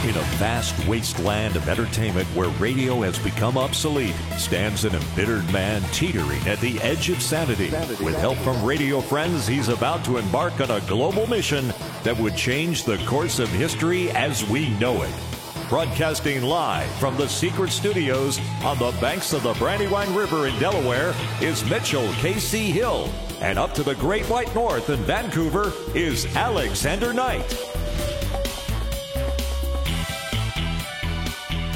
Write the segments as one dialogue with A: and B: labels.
A: In a vast wasteland of entertainment where radio has become obsolete, stands an embittered man teetering at the edge of sanity. With help from radio friends, he's about to embark on a global mission that would change the course of history as we know it. Broadcasting live from the secret studios on the banks of the Brandywine River in Delaware is Mitchell K.C. Hill. And up to the Great White North in Vancouver is Alexander Knight.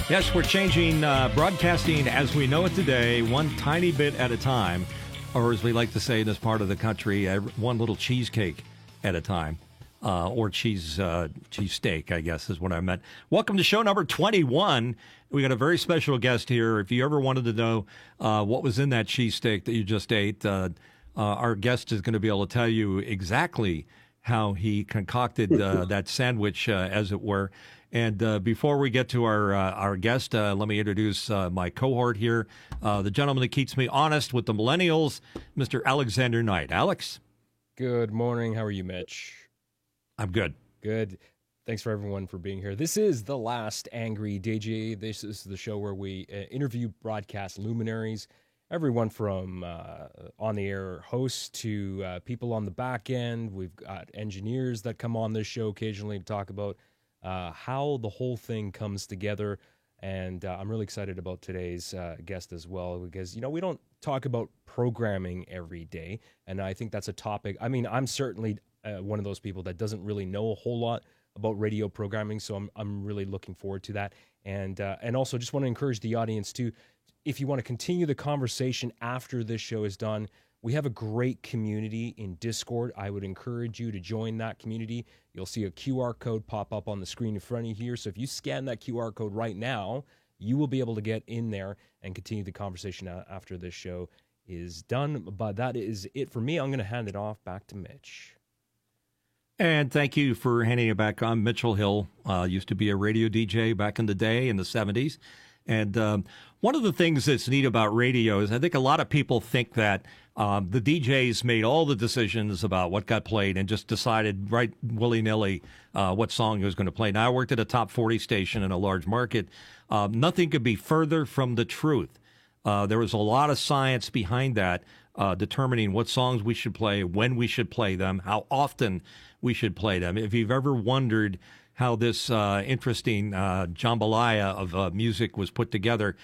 B: Yes, we're changing broadcasting as we know it today, one tiny bit at a time, or as we like to say in this part of the country, one little cheesecake at a time, or cheese steak, I guess is what I meant. Welcome to show number 21. We got a very special guest here. If you ever wanted to know what was in that cheesesteak that you just ate, our guest is going to be able to tell you exactly how he concocted that sandwich, as it were. And before we get to our guest, let me introduce my cohort here, the gentleman that keeps me honest with the millennials, Mr. Alexander Knight. Alex?
C: Good morning. How are you, Mitch?
B: I'm good.
C: Good. Thanks for everyone for being here. This is The Last Angry DJ. This is the show where we interview broadcast luminaries, everyone from on-the-air hosts to people on the back end. We've got engineers that come on this show occasionally to talk about how the whole thing comes together. And I'm really excited about today's guest as well, because, we don't talk about programming every day. And I think that's a topic. I mean, I'm certainly one of those people that doesn't really know a whole lot about radio programming. So I'm really looking forward to that. And also just want to encourage the audience to, if you want to continue the conversation after this show is done, we have a great community in Discord. I would encourage you to join that community. You'll see a QR code pop up on the screen in front of you here. So if you scan that QR code right now, you will be able to get in there and continue the conversation after this show is done. But that is it for me. I'm going to hand it off back to Mitch.
B: And thank you for handing it back on. Mitchell Hill used to be a radio DJ back in the day in the 70s. And one of the things that's neat about radio is I think a lot of people think that the DJs made all the decisions about what got played and just decided right willy-nilly what song he was going to play. Now, I worked at a top 40 station in a large market. Nothing could be further from the truth. There was a lot of science behind that, determining what songs we should play, when we should play them, how often we should play them. If you've ever wondered how this interesting jambalaya of music was put together,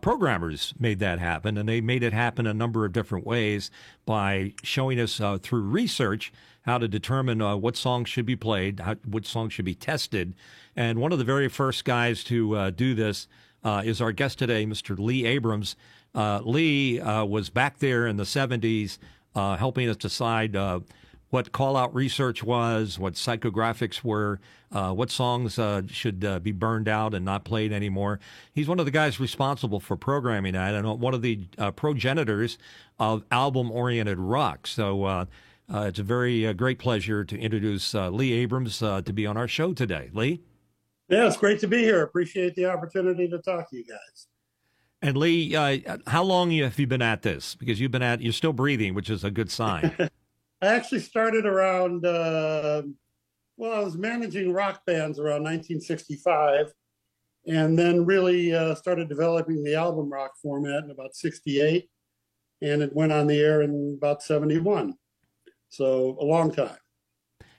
B: programmers made that happen, and they made it happen a number of different ways by showing us through research how to determine what songs should be played, what songs should be tested. And one of the very first guys to do this is our guest today, Mr. Lee Abrams. Lee was back there in the 70s helping us decide what call-out research was, what psychographics were, what songs should be burned out and not played anymore. He's one of the guys responsible for programming that, and one of the progenitors of album-oriented rock. So it's a very great pleasure to introduce Lee Abrams to be on our show today. Lee?
D: Yeah, it's great to be here. Appreciate the opportunity to talk to you guys.
B: And Lee, how long have you been at this? Because you're still breathing, which is a good sign.
D: I actually started around, I was managing rock bands around 1965, and then really started developing the album rock format in about 68, and it went on the air in about 71. So a long time.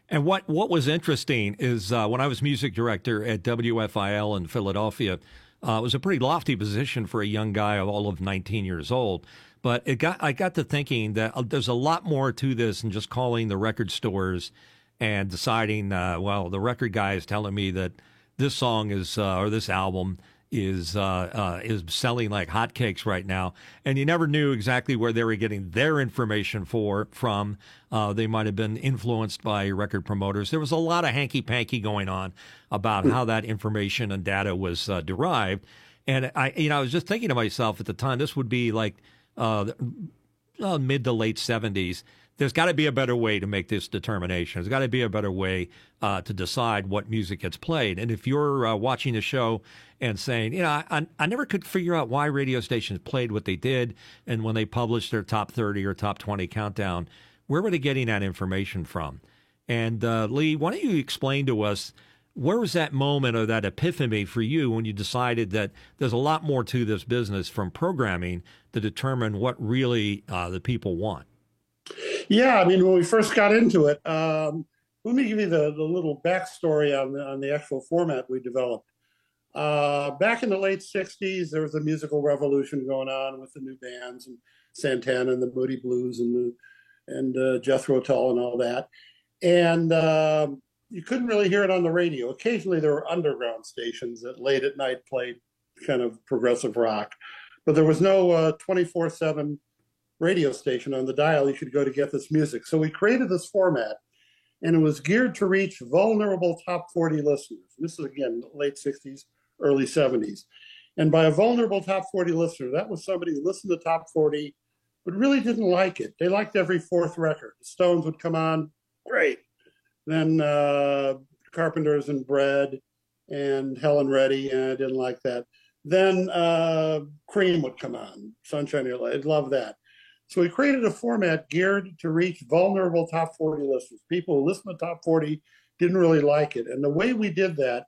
B: And what was interesting is when I was music director at WFIL in Philadelphia, it was a pretty lofty position for a young guy of all of 19 years old. But I got to thinking that there's a lot more to this than just calling the record stores and deciding, the record guy is telling me that this song is or this album is selling like hotcakes right now, and you never knew exactly where they were getting their information from. They might have been influenced by record promoters. There was a lot of hanky-panky going on about how that information and data was derived. And I was just thinking to myself at the time, this would be like mid to late 70s. There's got to be a better way to make this determination. There's got to be a better way to decide what music gets played. And if you're watching the show and saying, I never could figure out why radio stations played what they did, and when they published their top 30 or top 20 countdown, where were they getting that information from? And Lee, why don't you explain to us Where was that moment or that epiphany for you when you decided that there's a lot more to this business from programming to determine what really the people want?
D: Yeah, I mean, when we first got into it, let me give you the little backstory on the actual format we developed. Back in the late 60s, there was a musical revolution going on with the new bands and Santana and the Moody Blues and Jethro Tull and all that. And you couldn't really hear it on the radio. Occasionally there were underground stations that late at night played kind of progressive rock, but there was no 24/7 radio station on the dial you could go to get this music. So we created this format, and it was geared to reach vulnerable top 40 listeners. This is, again, late 60s, early 70s. And by a vulnerable top 40 listener, that was somebody who listened to top 40, but really didn't like it. They liked every fourth record. The Stones would come on, great. Then Carpenters and Bread and Helen Reddy, and I didn't like that. Then Cream would come on, Sunshine in Your Life. I'd love that. So we created a format geared to reach vulnerable top 40 listeners. People who listen to top 40 didn't really like it. And the way we did that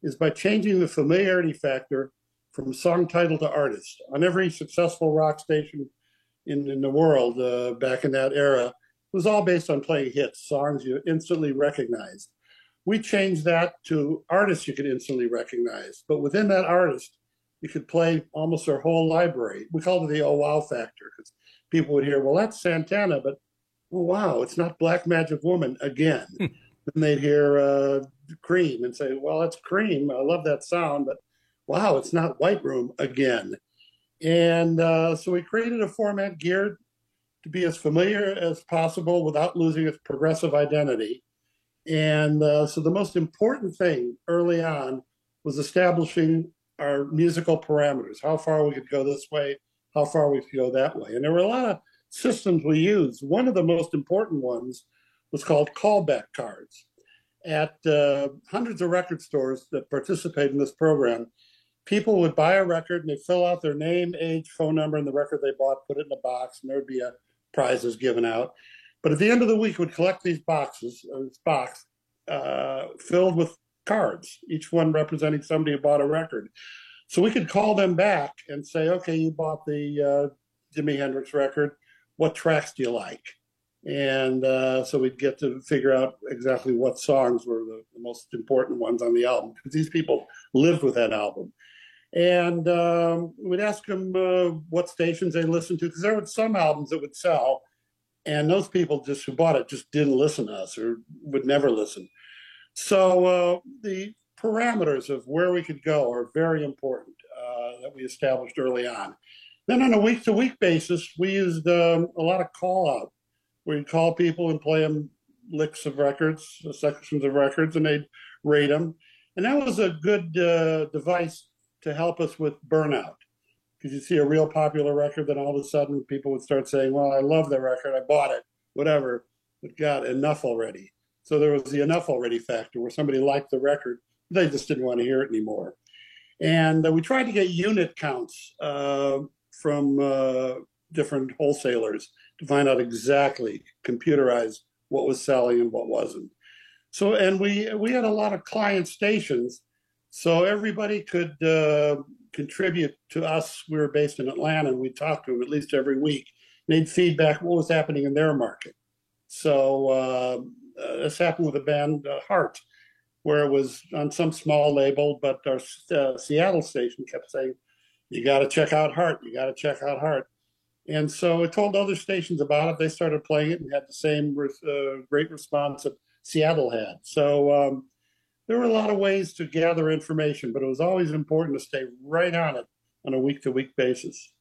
D: is by changing the familiarity factor from song title to artist. On every successful rock station in the world back in that era, it was all based on playing hits, songs you instantly recognized. We changed that to artists you could instantly recognize. But within that artist, you could play almost their whole library. We called it the oh wow factor, because people would hear, well, that's Santana, but oh wow, it's not Black Magic Woman again. Then they'd hear Cream and say, well, that's Cream. I love that sound, but wow, it's not White Room again. And so we created a format geared to be as familiar as possible without losing its progressive identity. And so the most important thing early on was establishing our musical parameters, how far we could go this way, how far we could go that way. And there were a lot of systems we used. One of the most important ones was called callback cards. At hundreds of record stores that participate in this program, people would buy a record and they'd fill out their name, age, phone number, and the record they bought, put it in a box, and there would be prizes given out. But at the end of the week, we'd collect these boxes, this box filled with cards, each one representing somebody who bought a record. So we could call them back and say, okay, you bought the Jimi Hendrix record. What tracks do you like? And so we'd get to figure out exactly what songs were the most important ones on the album, because these people lived with that album. And we'd ask them what stations they listened to, because there were some albums that would sell, and those people just who bought it just didn't listen to us or would never listen. So the parameters of where we could go are very important that we established early on. Then on a week-to-week basis, we used a lot of call-out. We'd call people and play them licks of records, sections of records, and they'd rate them. And that was a good device to help us with burnout, because you see a real popular record, then all of a sudden people would start saying, well, I love the record, I bought it, whatever, but got enough already. So there was the enough already factor where somebody liked the record, they just didn't want to hear it anymore. And we tried to get unit counts from different wholesalers to find out exactly, computerize what was selling and what wasn't. So, and we had a lot of client stations, so everybody could contribute to us. We were based in Atlanta, and we'd talk to them at least every week. They'd feedback what was happening in their market. So this happened with the band Heart, where it was on some small label, but our Seattle station kept saying, you got to check out Heart, you got to check out Heart. And so it told other stations about it. They started playing it and had the same great response that Seattle had. So there were a lot of ways to gather information, but it was always important to stay right on it on a week-to-week basis.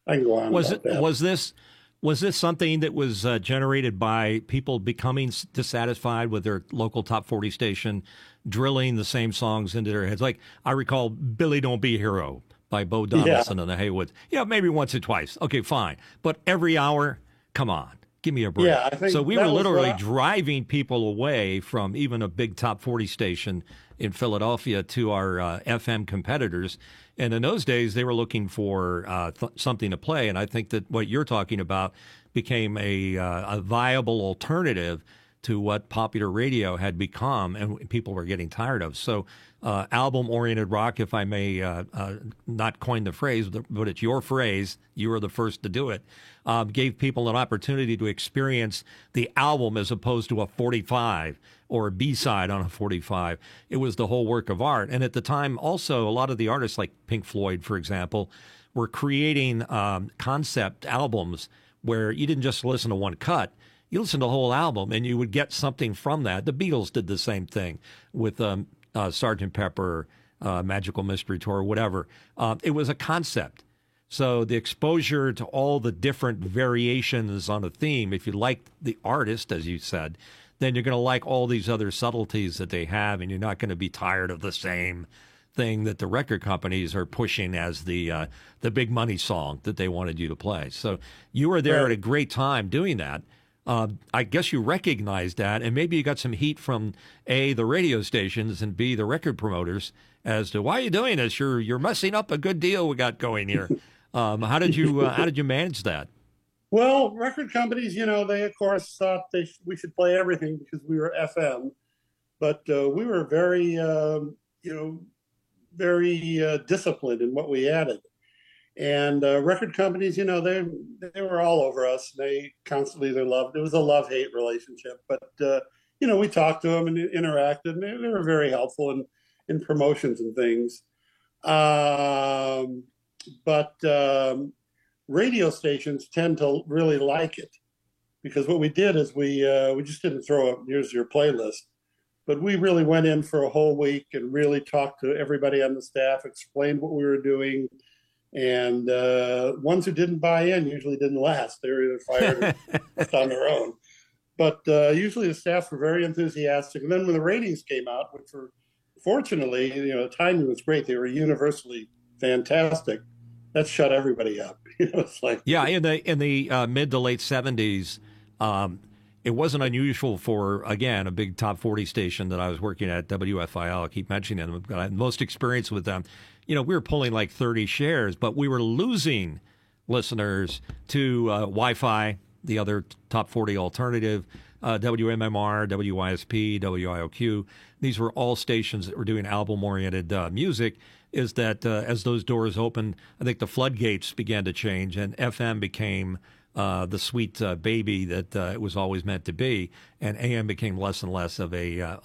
D: I can go on about that.
B: Was this something that was generated by people becoming dissatisfied with their local top 40 station, drilling the same songs into their heads? Like, I recall Billy Don't Be a Hero by Bo Donaldson and the Haywoods. Yeah, maybe once or twice. Okay, fine. But every hour, come on, give me a break.
D: Yeah, I think
B: so we were literally driving people away from even a big top 40 station in Philadelphia to our FM competitors. And in those days, they were looking for something to play. And I think that what you're talking about became a viable alternative to what popular radio had become and people were getting tired of. So album-oriented rock, if I may not coin the phrase, but it's your phrase, you were the first to do it, gave people an opportunity to experience the album as opposed to a 45 or a B-side on a 45. It was the whole work of art. And at the time, also, a lot of the artists like Pink Floyd, for example, were creating concept albums where you didn't just listen to one cut. You listened to the whole album, and you would get something from that. The Beatles did the same thing with Sgt. Pepper, Magical Mystery Tour, whatever. It was a concept. So the exposure to all the different variations on a theme, if you like the artist, as you said, then you're going to like all these other subtleties that they have, and you're not going to be tired of the same thing that the record companies are pushing as the big money song that they wanted you to play. So you were there at a great time doing that. I guess you recognized that, and maybe you got some heat from A, the radio stations, and B, the record promoters as to why are you doing this? You're messing up a good deal we got going here. How did you manage that?
D: Well, record companies, they of course thought we should play everything because we were FM, but we were very, very disciplined in what we added. And record companies, they were all over us. They constantly, it was a love-hate relationship. But, we talked to them and interacted, and they were very helpful in promotions and things. But radio stations tend to really like it because what we did is we just didn't throw up, here's your playlist. But we really went in for a whole week and really talked to everybody on the staff, explained what we were doing. And ones who didn't buy in usually didn't last. They were either fired or left on their own. But usually the staff were very enthusiastic. And then when the ratings came out, which were fortunately, the timing was great. They were universally fantastic. That shut everybody up. It's like,
B: yeah, in the mid to late 70s, it wasn't unusual for, again, a big top 40 station that I was working at, WFIL. I keep mentioning them. I had most experience with them. We were pulling like 30 shares, but we were losing listeners to Wi-Fi, the other top 40 alternative, WMMR, WISP, WIOQ. These were all stations that were doing album-oriented music. Is that as those doors opened, I think the floodgates began to change, and FM became the sweet baby that it was always meant to be, and AM became less and less of a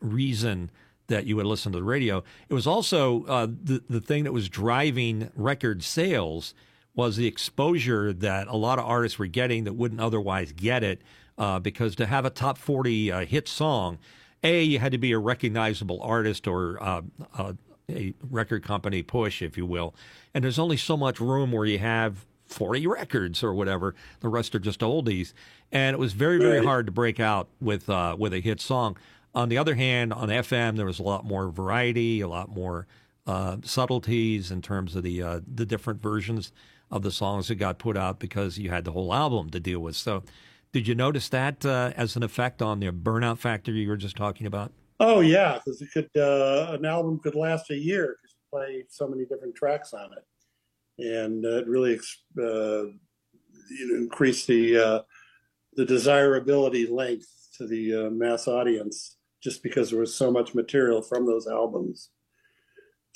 B: reason that you would listen to the radio. It was also the thing that was driving record sales was the exposure that a lot of artists were getting that wouldn't otherwise get it, because to have a top 40 hit song, A, you had to be a recognizable artist or a record company push, if you will. And there's only so much room where you have 40 records or whatever. The rest are just oldies. And it was very, very hard to break out with a hit song. On the other hand, on FM, there was a lot more variety, a lot more subtleties in terms of the different versions of the songs that got put out because you had the whole album to deal with. So did you notice that as an effect on the burnout factor you were just talking about?
D: Oh, yeah, because an album could last a year because you play so many different tracks on it. And it really increased the desirability length to the mass audience just because there was so much material from those albums.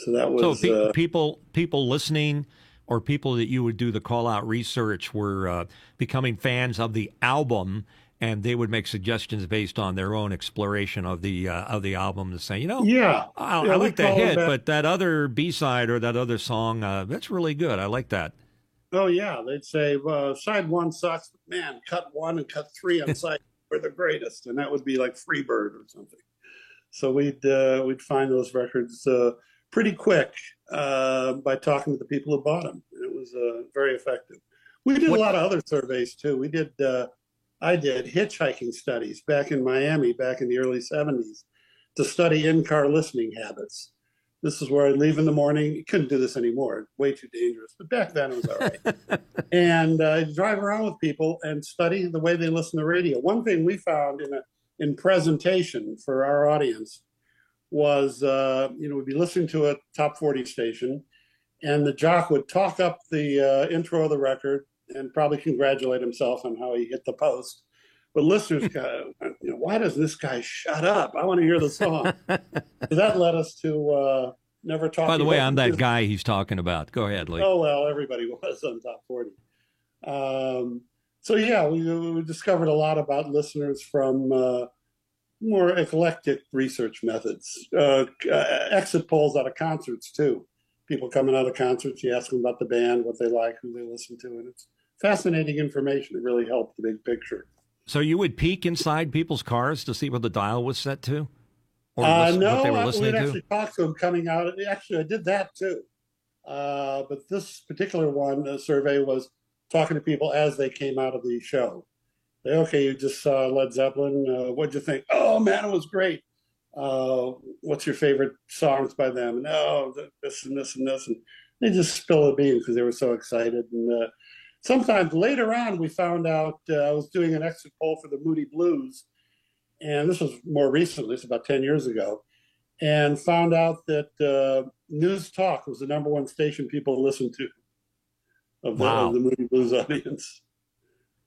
D: So that was... So
B: people listening or people that you would do the call-out research were becoming fans of the album, and they would make suggestions based on their own exploration of the album to say, I like that hit, but that other B-side or that other song, that's really good. I like that.
D: Oh, yeah. They'd say, side one sucks, but man, cut one and cut three on side were the greatest. And that would be like Freebird or something. So we'd find those records pretty quick by talking to the people who bought them. And it was very effective. We did a lot of other surveys, too. We did... I did hitchhiking studies back in Miami back in the early 70s to study in-car listening habits. This is where I'd leave in the morning. You couldn't do this anymore. Way too dangerous. But back then it was all right. And I'd drive around with people and study the way they listen to radio. One thing we found in presentation for our audience was, we'd be listening to a top 40 station, and the jock would talk up the intro of the record and probably congratulate himself on how he hit the post. But listeners go, why does this guy shut up? I want to hear the song. So that led us to never talk.
B: By the way, I'm that guy he's talking about. Go ahead, Lee.
D: Oh, well, everybody was on Top 40. So, yeah, we discovered a lot about listeners from more eclectic research methods. Exit polls out of concerts, too. People coming out of concerts, you ask them about the band, what they like, who they listen to, and it's fascinating information. It really helped the big picture.
B: So you would peek inside people's cars to see what the dial was set to? Or
D: No,
B: what they were listening
D: we'd
B: to?
D: actually talk to them coming out. Actually, I did that, too. But this particular one, survey, was talking to people as they came out of the show. Okay, you just saw Led Zeppelin. What'd you think? Oh, man, it was great. What's your favorite songs by them? And this and this and this. And they just spill the beans because they were so excited. And sometimes later on, we found out I was doing an exit poll for the Moody Blues. And this was more recently, it's about 10 years ago. And found out that News Talk was the number one station people listened to of the Moody Blues audience.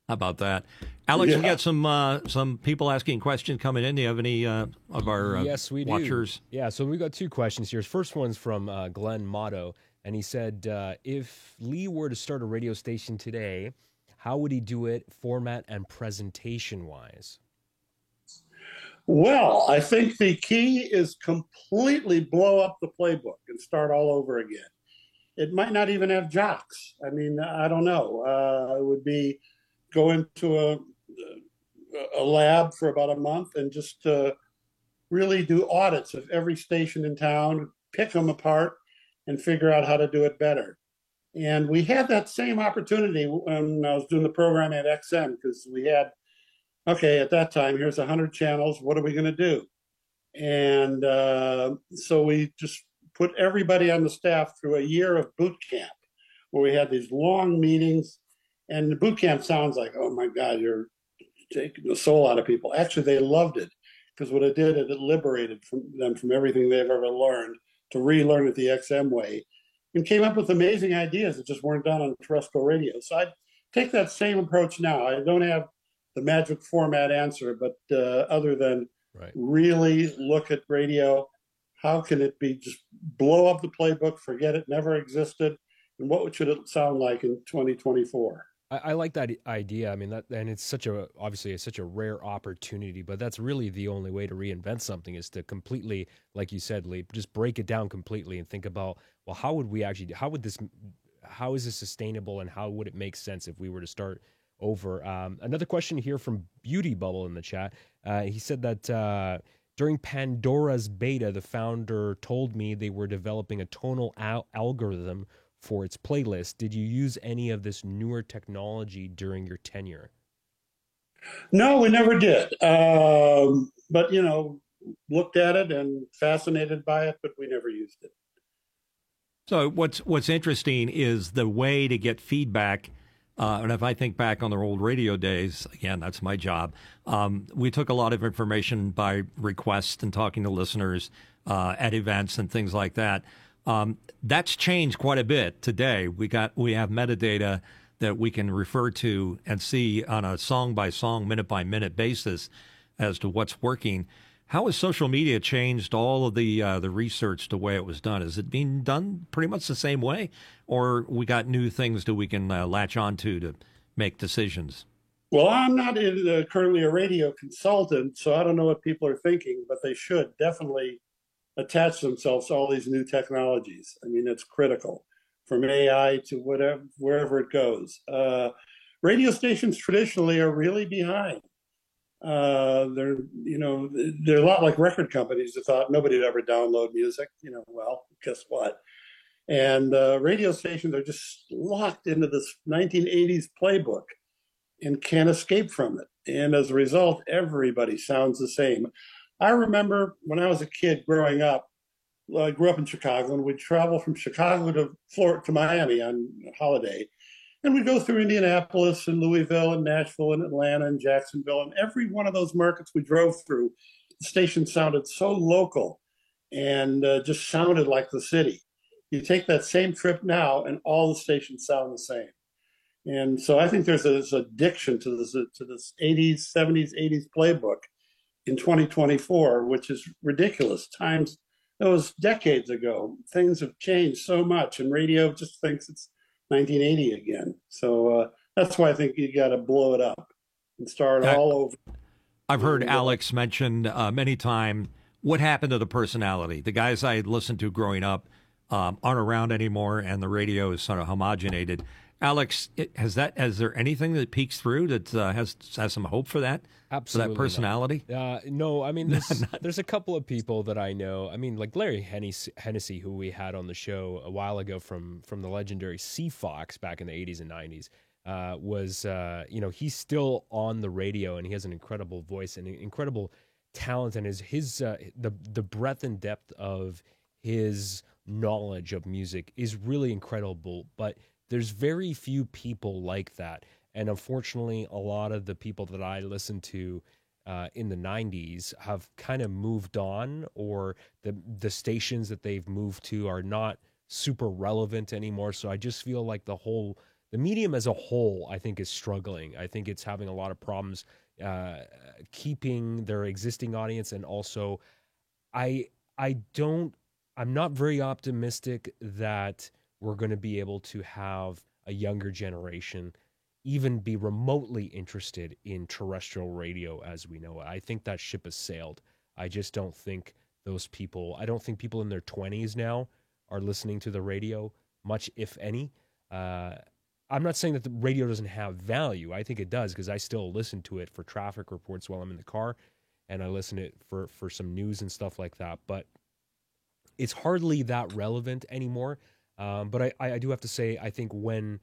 B: How about that? Alex, we got some people asking questions coming in. Do you have any of our
C: yes, we
B: watchers?
C: Do. Yeah, so we've got two questions here. First one's from Glenn Motto, and he said, if Lee were to start a radio station today, how would he do it format and presentation-wise?
D: Well, I think the key is completely blow up the playbook and start all over again. It might not even have jocks. I mean, I don't know. It would be go into a lab for about a month and just really do audits of every station in town, pick them apart, and figure out how to do it better. And we had that same opportunity when I was doing the program at XM, because we had, at that time, here's 100 channels. What are we going to do? And so we just put everybody on the staff through a year of boot camp, where we had these long meetings. And the boot camp sounds like, oh my God, you're taking the soul out of people. Actually, they loved it, because what it did, it liberated them from everything they've ever learned to relearn it the XM way, and came up with amazing ideas that just weren't done on terrestrial radio. So I'd take that same approach now. I don't have the magic format answer, but other than really look at radio, how can it be just blow up the playbook, forget it never existed, and what should it sound like in 2024?
C: I like that idea. I mean, and it's such a rare opportunity, but that's really the only way to reinvent something, is to completely, like you said, Lee, just break it down completely and think about, well, how is this sustainable, and how would it make sense if we were to start over? Another question here from Beauty Bubble in the chat. He said that during Pandora's beta, the founder told me they were developing a tonal algorithm for its playlist. Did you use any of this newer technology during your tenure?
D: No, we never did. But, looked at it and fascinated by it, but we never used it.
B: So what's interesting is the way to get feedback. And if I think back on the old radio days, again, that's my job. We took a lot of information by request and talking to listeners at events and things like that. That's changed quite a bit today. We have metadata that we can refer to and see on a song by song, minute by minute basis as to what's working. How has social media changed all of the research the way it was done? Is it being done pretty much the same way, or we got new things that we can latch onto to make decisions?
D: Well, I'm not currently a radio consultant, so I don't know what people are thinking, but they should definitely attach themselves to all these new technologies. I mean, it's critical, from AI to wherever it goes. Radio stations traditionally are really behind. They're a lot like record companies that thought nobody'd ever download music. Well, guess what? And radio stations are just locked into this 1980s playbook and can't escape from it. And as a result, everybody sounds the same. I remember when I was a kid growing up, I grew up in Chicago, and we'd travel from Chicago to Miami on holiday. And we'd go through Indianapolis and Louisville and Nashville and Atlanta and Jacksonville. And every one of those markets we drove through, the station sounded so local and just sounded like the city. You take that same trip now, and all the stations sound the same. And so I think there's this addiction to this 80s, 70s, 80s playbook in 2024, which is ridiculous. Times that was decades ago. Things have changed so much, and radio just thinks it's 1980 again. So that's why I think you got to blow it up and start all over.
B: I've heard Alex mention many times what happened to the personality. The guys I listened to growing up aren't around anymore, and the radio is sort of homogenated. Alex, is there anything that peeks through that has some hope for that?
C: Absolutely,
B: for that personality?
C: No, I mean, there's a couple of people that I know. I mean, like Larry Hennessy, who we had on the show a while ago from the legendary Sea Fox back in the 80s and 90s, was he's still on the radio, and he has an incredible voice and incredible talent, and the breadth and depth of his knowledge of music is really incredible. But there's very few people like that. And unfortunately, a lot of the people that I listened to in the 90s have kind of moved on, or the stations that they've moved to are not super relevant anymore. So I just feel like the medium as a whole, I think, is struggling. I think it's having a lot of problems keeping their existing audience. And also, I'm not very optimistic that we're going to be able to have a younger generation even be remotely interested in terrestrial radio as we know it. I think that ship has sailed. I just don't think people in their 20s now are listening to the radio much, if any. I'm not saying that the radio doesn't have value. I think it does, because I still listen to it for traffic reports while I'm in the car, and I listen to it for some news and stuff like that. But it's hardly that relevant anymore. But I do have to say, I think when,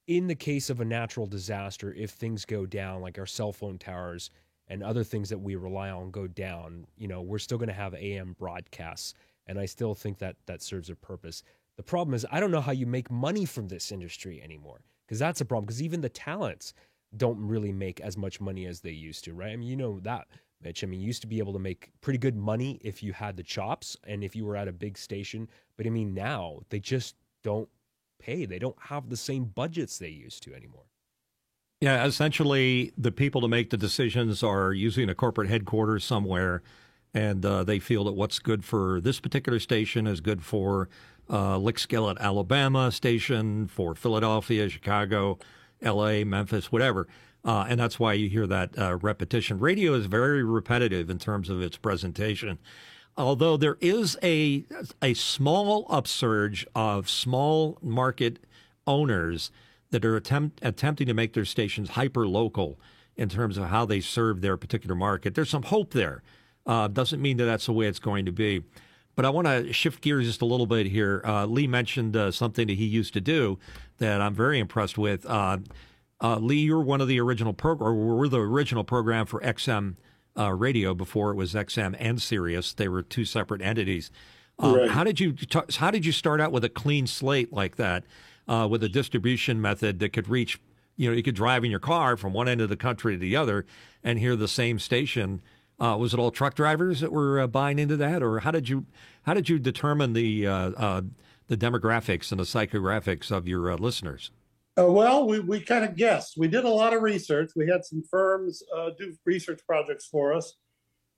C: in the case of a natural disaster, if things go down, like our cell phone towers and other things that we rely on go down, we're still going to have AM broadcasts. And I still think that serves a purpose. The problem is, I don't know how you make money from this industry anymore, because that's a problem, because even the talents don't really make as much money as they used to, right? I mean, you know that, Mitch. I mean, you used to be able to make pretty good money if you had the chops and if you were at a big station. But I mean, now they just don't pay. They don't have the same budgets they used to anymore.
B: Yeah, essentially, the people to make the decisions are using a corporate headquarters somewhere, and they feel that what's good for this particular station is good for Lickskillet, Alabama station, for Philadelphia, Chicago, L.A., Memphis, whatever. And that's why you hear that repetition. Radio is very repetitive in terms of its presentation. Although there is a small upsurge of small market owners that are attempting to make their stations hyper-local in terms of how they serve their particular market. There's some hope there. Doesn't mean that that's the way it's going to be. But I want to shift gears just a little bit here. Lee mentioned something that he used to do that I'm very impressed with. Lee, you're one of the original we're the original program for XM radio before it was XM and Sirius. They were two separate entities. Right. How did you start out with a clean slate like that, with a distribution method that could reach, you could drive in your car from one end of the country to the other and hear the same station? Was it all truck drivers that were buying into that, or how did you determine the demographics and the psychographics of your listeners?
D: Well, we kind of guessed. We did a lot of research. We had some firms do research projects for us,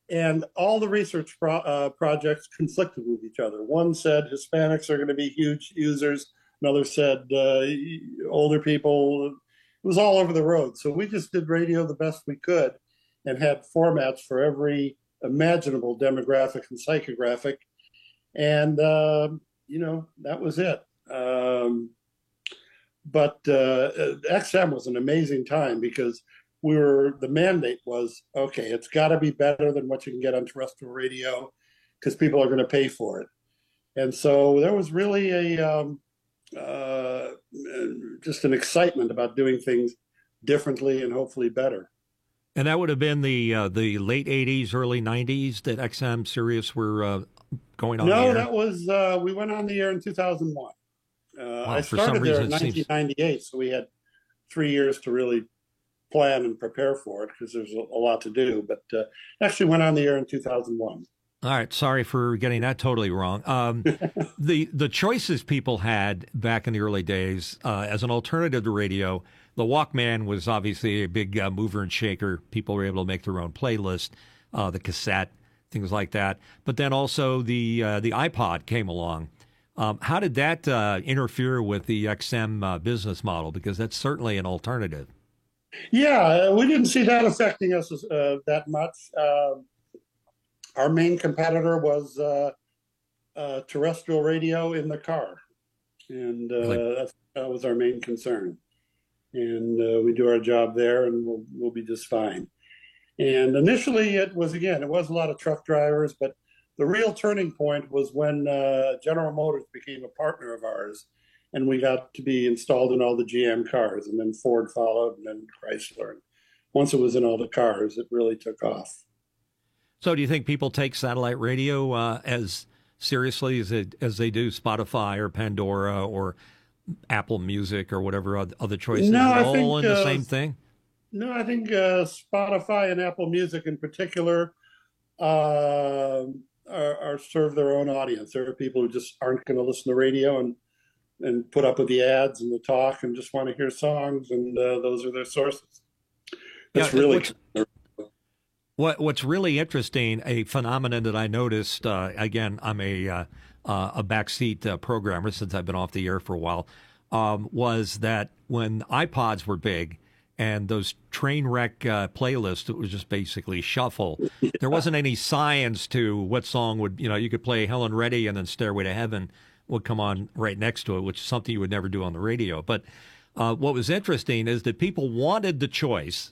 D: and all the research projects conflicted with each other. One said Hispanics are going to be huge users. Another said older people. It was all over the road. So we just did radio the best we could and had formats for every imaginable demographic and psychographic. And, that was it. But XM was an amazing time because the mandate was, okay, it's got to be better than what you can get on terrestrial radio because people are going to pay for it. And so there was really just an excitement about doing things differently and hopefully better.
B: And that would have been the late 80s, early 90s that XM Sirius were going on the air?
D: No, that was, we went on the air in 2001. I started there in 1998, so we had 3 years to really plan and prepare for it because there's a lot to do. But actually went on the air in 2001.
B: All right, sorry for getting that totally wrong. The choices people had back in the early days as an alternative to radio, the Walkman was obviously a big mover and shaker. People were able to make their own playlist, the cassette, things like that. But then also the iPod came along. How did that interfere with the XM business model? Because that's certainly an alternative.
D: Yeah, we didn't see that affecting us that much. Our main competitor was terrestrial radio in the car, and that was our main concern. And we do our job there, and we'll be just fine. And initially, it was a lot of truck drivers, but the real turning point was when General Motors became a partner of ours, and we got to be installed in all the GM cars, and then Ford followed, and then Chrysler. Once it was in all the cars, it really took off.
B: So do you think people take satellite radio as seriously as they do Spotify or Pandora or Apple Music or whatever other choices?
D: No, I
B: all
D: think,
B: in the same thing?
D: No, I think Spotify and Apple Music in particular are serve their own audience. There are people who just aren't going to listen to radio and put up with the ads and the talk and just want to hear songs, and those are their sources. That's really...
B: What's really interesting, a phenomenon that I noticed, again, I'm a backseat programmer since I've been off the air for a while, was that when iPods were big and those train wreck playlists, it was just basically shuffle. Yeah. There wasn't any science to what song would, you could play Helen Reddy and then Stairway to Heaven would come on right next to it, which is something you would never do on the radio. But what was interesting is that people wanted the choice.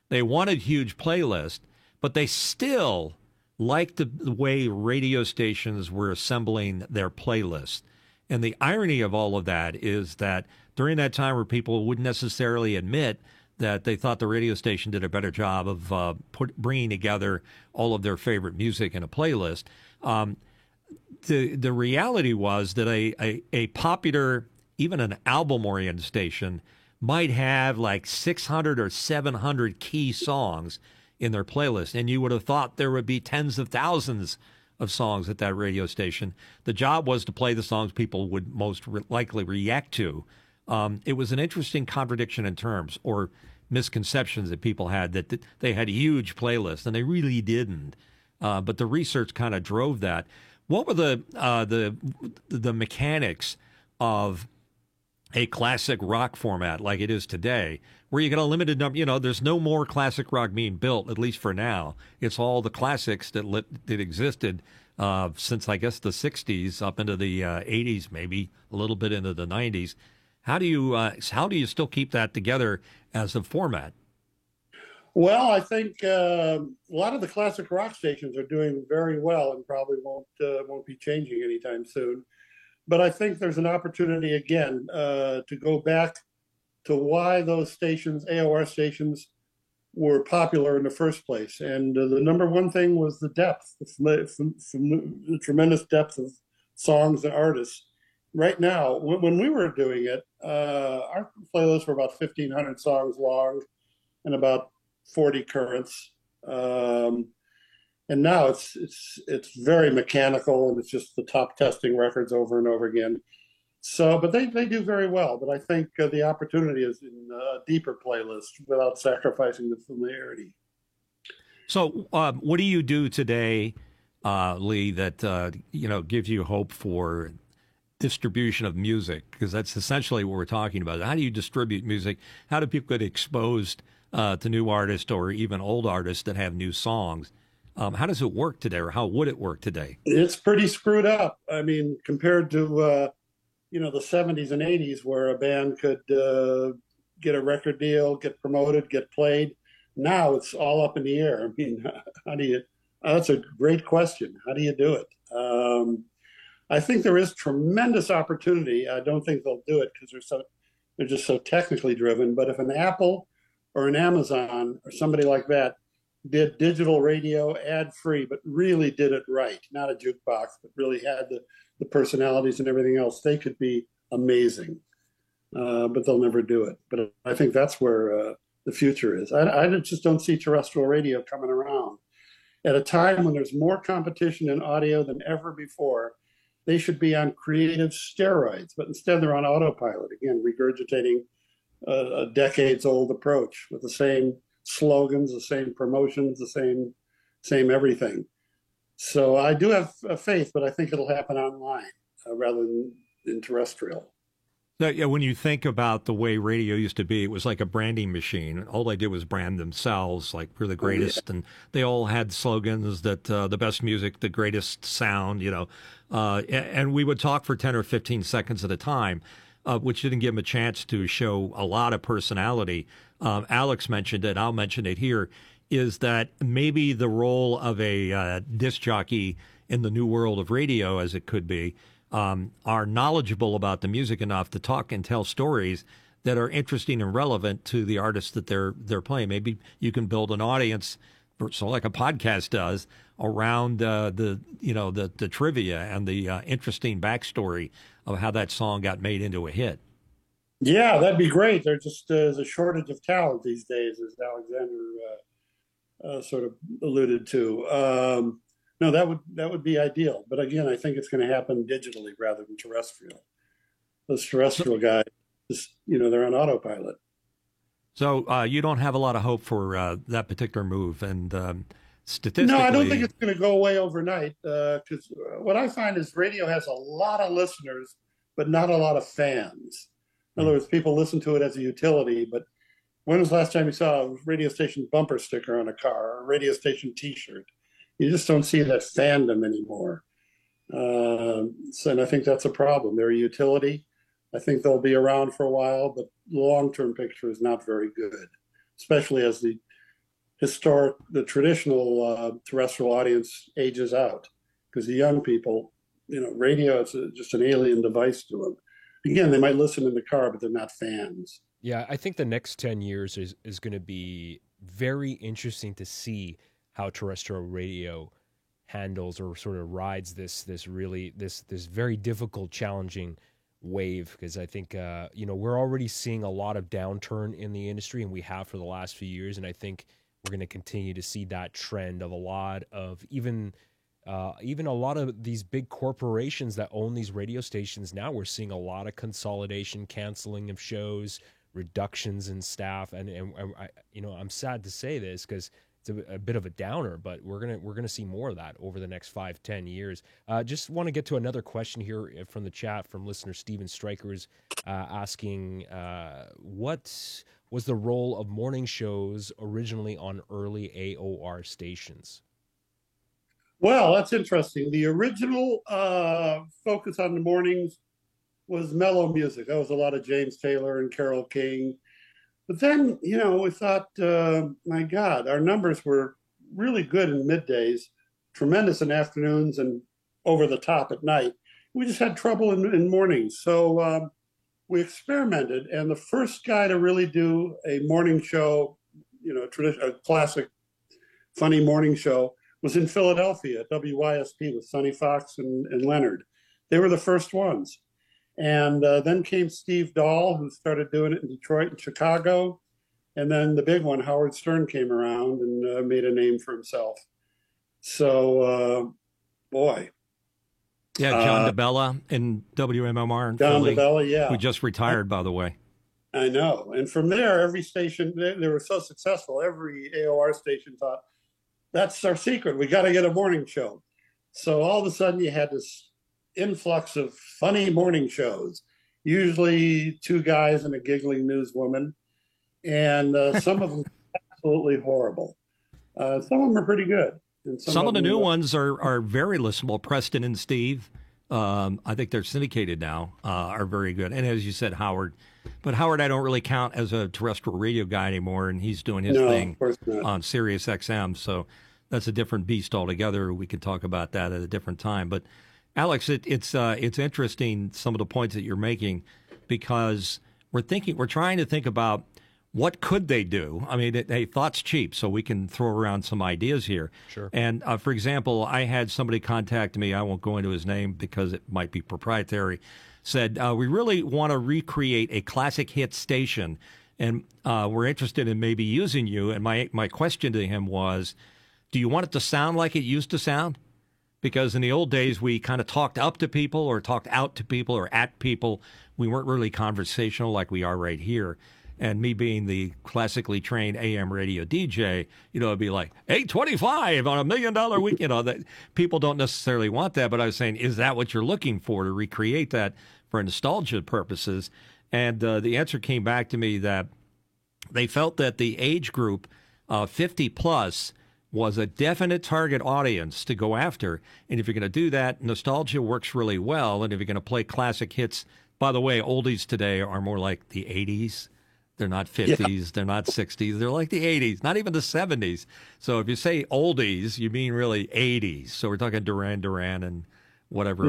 B: They wanted huge playlists. But they still liked the way radio stations were assembling their playlists. And the irony of all of that is that during that time where people wouldn't necessarily admit that they thought the radio station did a better job of bringing together all of their favorite music in a playlist, the reality was that a popular, even an album-oriented station might have like 600 or 700 key songs in their playlist, and you would have thought there would be tens of thousands of songs at that radio station. The job was to play the songs people would most likely react to. It was an interesting contradiction in terms, or misconceptions that people had, that they had huge playlists, and they really didn't. But the research kind of drove that. What were the mechanics of a classic rock format like it is today, where you get a limited number? There's no more classic rock being built, at least for now. It's all the classics that existed since, I guess, the 60s up into the 80s, maybe a little bit into the 90s. How do you still keep that together as a format?
D: Well, I think a lot of the classic rock stations are doing very well and probably won't be changing anytime soon. But I think there's an opportunity again to go back to why those stations, AOR stations, were popular in the first place. And the number one thing was the depth, the tremendous depth of songs and artists. Right now, when we were doing it, our playlists were about 1,500 songs long and about 40 currents. And now it's very mechanical, and it's just the top testing records over and over again. So, but they do very well. But I think the opportunity is in a deeper playlist without sacrificing the familiarity.
B: So, what do you do today, Lee, that gives you hope for distribution of music? Because that's essentially what we're talking about. How do you distribute music? How do people get exposed to new artists or even old artists that have new songs? How does it work today, or how would it work today?
D: It's pretty screwed up. I mean, compared to the 70s and 80s, where a band could get a record deal, get promoted, get played. Now it's all up in the air. I mean, how do you? That's a great question. How do you do it? I think there is tremendous opportunity. I don't think they'll do it because they're just so technically driven. But if an Apple or an Amazon or somebody like that did digital radio ad-free, but really did it right, not a jukebox, but really had the personalities and everything else, they could be amazing. But they'll never do it. But I think that's where the future is. I just don't see terrestrial radio coming around. At a time when there's more competition in audio than ever before, they should be on creative steroids, but instead they're on autopilot, again, regurgitating a decades-old approach with the same slogans, the same promotions, the same everything. So I do have faith, but I think it'll happen online rather than in terrestrial.
B: Yeah, when you think about the way radio used to be, it was like a branding machine. All they did was brand themselves, like we're the greatest, and they all had slogans that the best music, the greatest sound, and we would talk for 10 or 15 seconds at a time, which didn't give them a chance to show a lot of personality. Alex mentioned it, I'll mention it here, is that maybe the role of a disc jockey in the new world of radio, as it could be, are knowledgeable about the music enough to talk and tell stories that are interesting and relevant to the artists that they're playing. Maybe you can build an audience, so like a podcast does, around the trivia and the interesting backstory of how that song got made into a hit.
D: Yeah, that'd be great. There just is a shortage of talent these days, as Alexander sort of alluded to. No, that would be ideal. But again, I think it's going to happen digitally rather than terrestrial. Those terrestrial guys, they're on autopilot.
B: So you don't have a lot of hope for that particular move, and statistically,
D: no, I don't think it's going to go away overnight. Because what I find is radio has a lot of listeners, but not a lot of fans. In other words, people listen to it as a utility, but when was the last time you saw a radio station bumper sticker on a car or a radio station T-shirt? You just don't see that fandom anymore. And I think that's a problem. They're a utility. I think they'll be around for a while, but the long-term picture is not very good, especially as the traditional terrestrial audience ages out. Because the young people, radio is just an alien device to them. Again, they might listen in the car, but they're not fans.
C: Yeah, I think the next 10 years is going to be very interesting to see how terrestrial radio handles or sort of rides this very difficult, challenging wave. Because I think we're already seeing a lot of downturn in the industry, and we have for the last few years. And I think we're going to continue to see that trend of a lot of even a lot of these big corporations that own these radio stations. Now we're seeing a lot of consolidation, canceling of shows, reductions in staff, and I, I'm sad to say this because it's a bit of a downer, but we're gonna see more of that over the next 5-10 years. Just want to get to another question here from the chat from listener Steven Strikers, asking what was the role of morning shows originally on early AOR stations?
D: Well, that's interesting. The original focus on the mornings was mellow music. That was a lot of James Taylor and Carole King. But then, we thought, my God, our numbers were really good in middays, tremendous in afternoons, and over the top at night. We just had trouble in mornings. So we experimented, and the first guy to really do a morning show, a classic funny morning show, was in Philadelphia at WYSP with Sonny Fox and Leonard. They were the first ones. And then came Steve Dahl, who started doing it in Detroit and Chicago. And then the big one, Howard Stern, came around and made a name for himself. So, boy.
B: Yeah, John DeBella in WMMR in
D: John
B: Philly,
D: DeBella, yeah.
B: who just retired, by the way.
D: I know. And from there, every station, they were so successful, every AOR station thought, that's our secret. We got to get a morning show. So all of a sudden you had this influx of funny morning shows, usually two guys and a giggling newswoman. And some of them absolutely horrible. Some of them are pretty good. And
B: some of the new ones are very listenable. Preston and Steve, I think they're syndicated now, are very good. And as you said, Howard. But Howard, I don't really count as a terrestrial radio guy anymore, and he's doing his thing on Sirius XM. So that's a different beast altogether. We could talk about that at a different time. But Alex, it's interesting, some of the points that you're making, because we're trying to think about what could they do. I mean, hey, thought's cheap, so we can throw around some ideas here.
C: Sure.
B: And for example, I had somebody contact me. I won't go into his name because it might be proprietary. Said, we really want to recreate a classic hit station, and we're interested in maybe using you. And my question to him was, do you want it to sound like it used to sound? Because in the old days, we kind of talked up to people or talked out to people or at people. We weren't really conversational like we are right here. And me being the classically trained AM radio DJ, it'd be like 825 on $1 million week. That people don't necessarily want that. But I was saying, is that what you're looking for, to recreate that for nostalgia purposes? And the answer came back to me that they felt that the age group 50 plus was a definite target audience to go after. And if you're going to do that, nostalgia works really well. And if you're going to play classic hits, by the way, oldies today are more like the 80s. They're not 50s. They're not 60s. They're like the 80s, not even the 70s. So if you say oldies, you mean really 80s. So we're talking Duran Duran and whatever,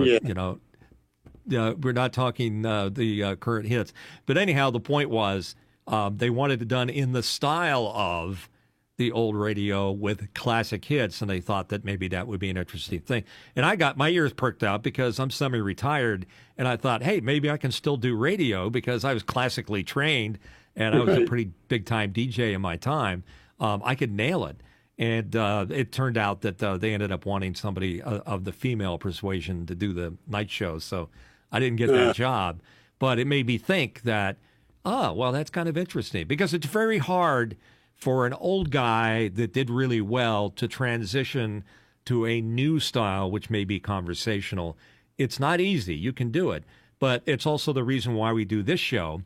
B: we're not talking the current hits. But anyhow, the point was they wanted it done in the style of the old radio with classic hits, and they thought that maybe that would be an interesting thing. And I got my ears perked up because I'm semi-retired, and I thought, hey, maybe I can still do radio because I was classically trained, and I was a pretty big-time DJ in my time. I could nail it. And it turned out that they ended up wanting somebody of the female persuasion to do the night shows, so I didn't get that job. But it made me think that, well, that's kind of interesting, because it's very hard for an old guy that did really well to transition to a new style, which may be conversational. It's not easy. You can do it. But it's also the reason why we do this show,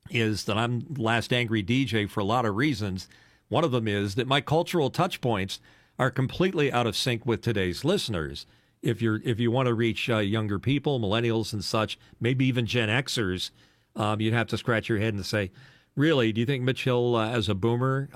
B: is that I'm Last Angry DJ for a lot of reasons. One of them is that my cultural touch points are completely out of sync with today's listeners. If you want to reach younger people, millennials and such, maybe even Gen Xers, you'd have to scratch your head and say, really, do you think Mitch Hill, as a boomer,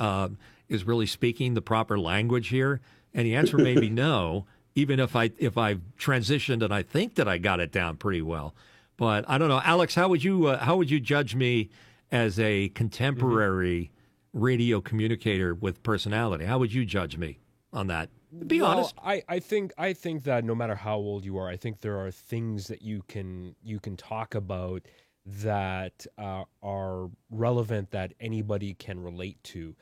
B: is really speaking the proper language here? And the answer may be no, even if I've transitioned and I think that I got it down pretty well. But I don't know, Alex, how would you judge me as a contemporary radio communicator with personality? How would you judge me on that? Be honest.
C: I think that no matter how old you are, I think there are things that you can talk about that are relevant, that anybody can relate to.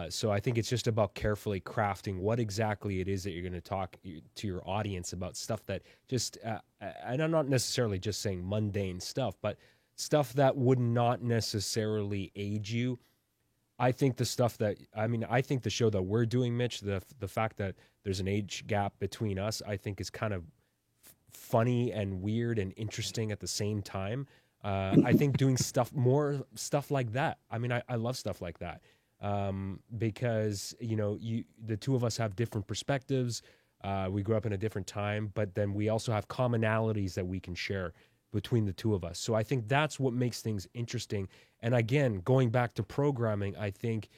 C: So I think it's just about carefully crafting what exactly it is that you're going to talk to your audience about, stuff that just, and I'm not necessarily just saying mundane stuff, but stuff that would not necessarily age you. I think the show that we're doing, Mitch, the fact that there's an age gap between us, I think is kind of funny and weird and interesting at the same time. I think doing more stuff like that. I mean, I love stuff like that because, the two of us have different perspectives. We grew up in a different time, but then we also have commonalities that we can share between the two of us. So I think that's what makes things interesting. And again, going back to programming, I think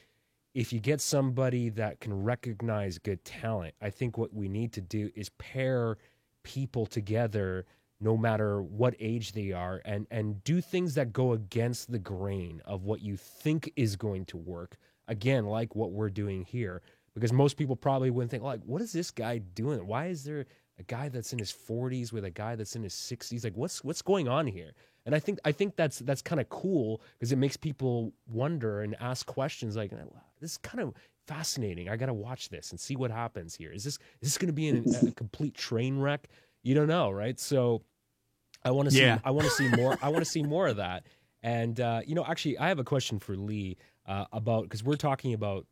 C: if you get somebody that can recognize good talent, I think what we need to do is pair people together no matter what age they are, and do things that go against the grain of what you think is going to work. Again, like what we're doing here, because most people probably wouldn't think, like, what is this guy doing? Why is there a guy that's in his 40s with a guy that's in his 60s? Like, what's going on here? And I think that's kind of cool, because it makes people wonder and ask questions like, this is kind of fascinating. I got to watch this and see what happens here. Is this going to be a complete train wreck? You don't know, right? So I want to see. I want to see more. I want to see more of that. And actually, I have a question for Lee about, because we're talking about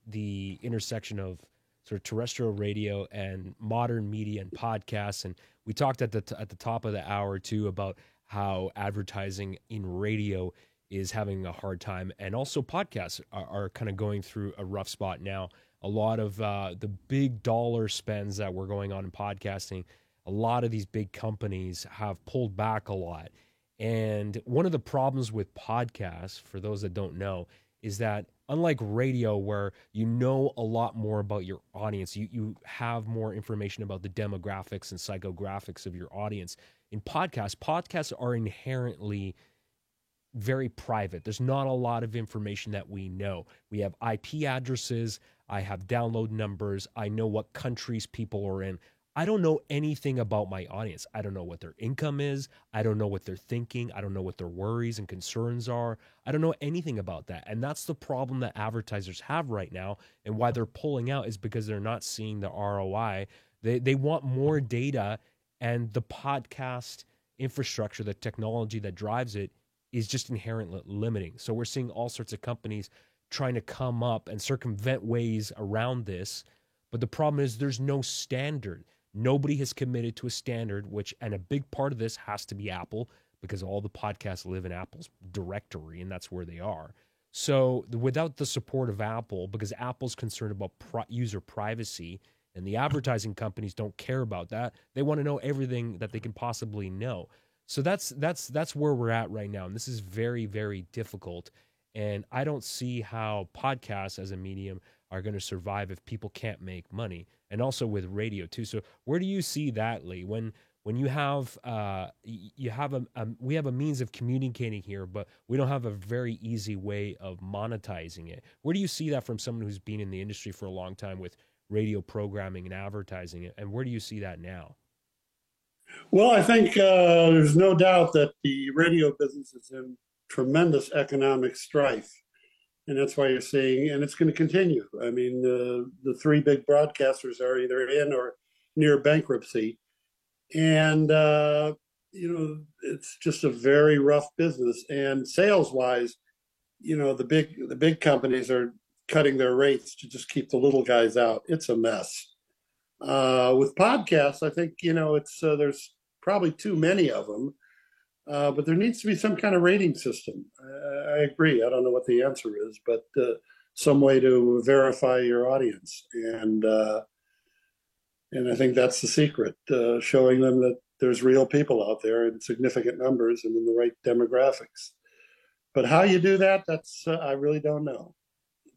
C: the intersection of sort of terrestrial radio and modern media and podcasts, and we talked at the top of the hour too about how advertising in radio is having a hard time, and also podcasts are kind of going through a rough spot now. A lot of the big dollar spends that were going on in podcasting, a lot of these big companies have pulled back a lot. And one of the problems with podcasts, for those that don't know, is that unlike radio, where you know a lot more about your audience, you have more information about the demographics and psychographics of your audience. In podcasts are inherently very private. There's not a lot of information that we know. We have IP addresses. I have download numbers. I know what countries people are in. I don't know anything about my audience. I don't know what their income is. I don't know what they're thinking. I don't know what their worries and concerns are. I don't know anything about that. And that's the problem that advertisers have right now, and why they're pulling out is because they're not seeing the ROI. They want more data, and the podcast infrastructure, the technology that drives it, is just inherently limiting. So we're seeing all sorts of companies trying to come up and circumvent ways around this. But the problem is there's no standard. Nobody has committed to a standard, and a big part of this has to be Apple, because all the podcasts live in Apple's directory, and that's where they are. So without the support of Apple, because Apple's concerned about user privacy, and the advertising companies don't care about that, they want to know everything that they can possibly know. So that's where we're at right now, and this is very, very difficult. And I don't see how podcasts as a medium are going to survive if people can't make money, and also with radio too. So where do you see that, Lee? When you have we have a means of communicating here, but we don't have a very easy way of monetizing it. Where do you see that from someone who's been in the industry for a long time with radio programming and advertising it, and where do you see that now?
D: Well, I think there's no doubt that the radio business is in tremendous economic strife. And that's why you're seeing, and it's going to continue. I mean, the three big broadcasters are either in or near bankruptcy. And, it's just a very rough business. And sales-wise, the big companies are cutting their rates to just keep the little guys out. It's a mess. With podcasts, I think, there's probably too many of them. But there needs to be some kind of rating system. I agree. I don't know what the answer is, but some way to verify your audience. And I think that's the secret, showing them that there's real people out there in significant numbers and in the right demographics. But how you do that, I really don't know.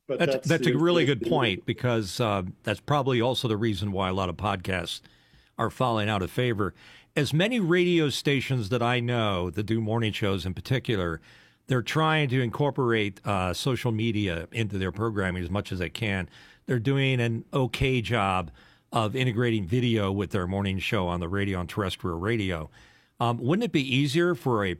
D: But
B: that's a really good point, because that's probably also the reason why a lot of podcasts are falling out of favor. As many radio stations that I know that do morning shows in particular, they're trying to incorporate social media into their programming as much as they can. They're doing an okay job of integrating video with their morning show on the radio, on terrestrial radio. Wouldn't it be easier for a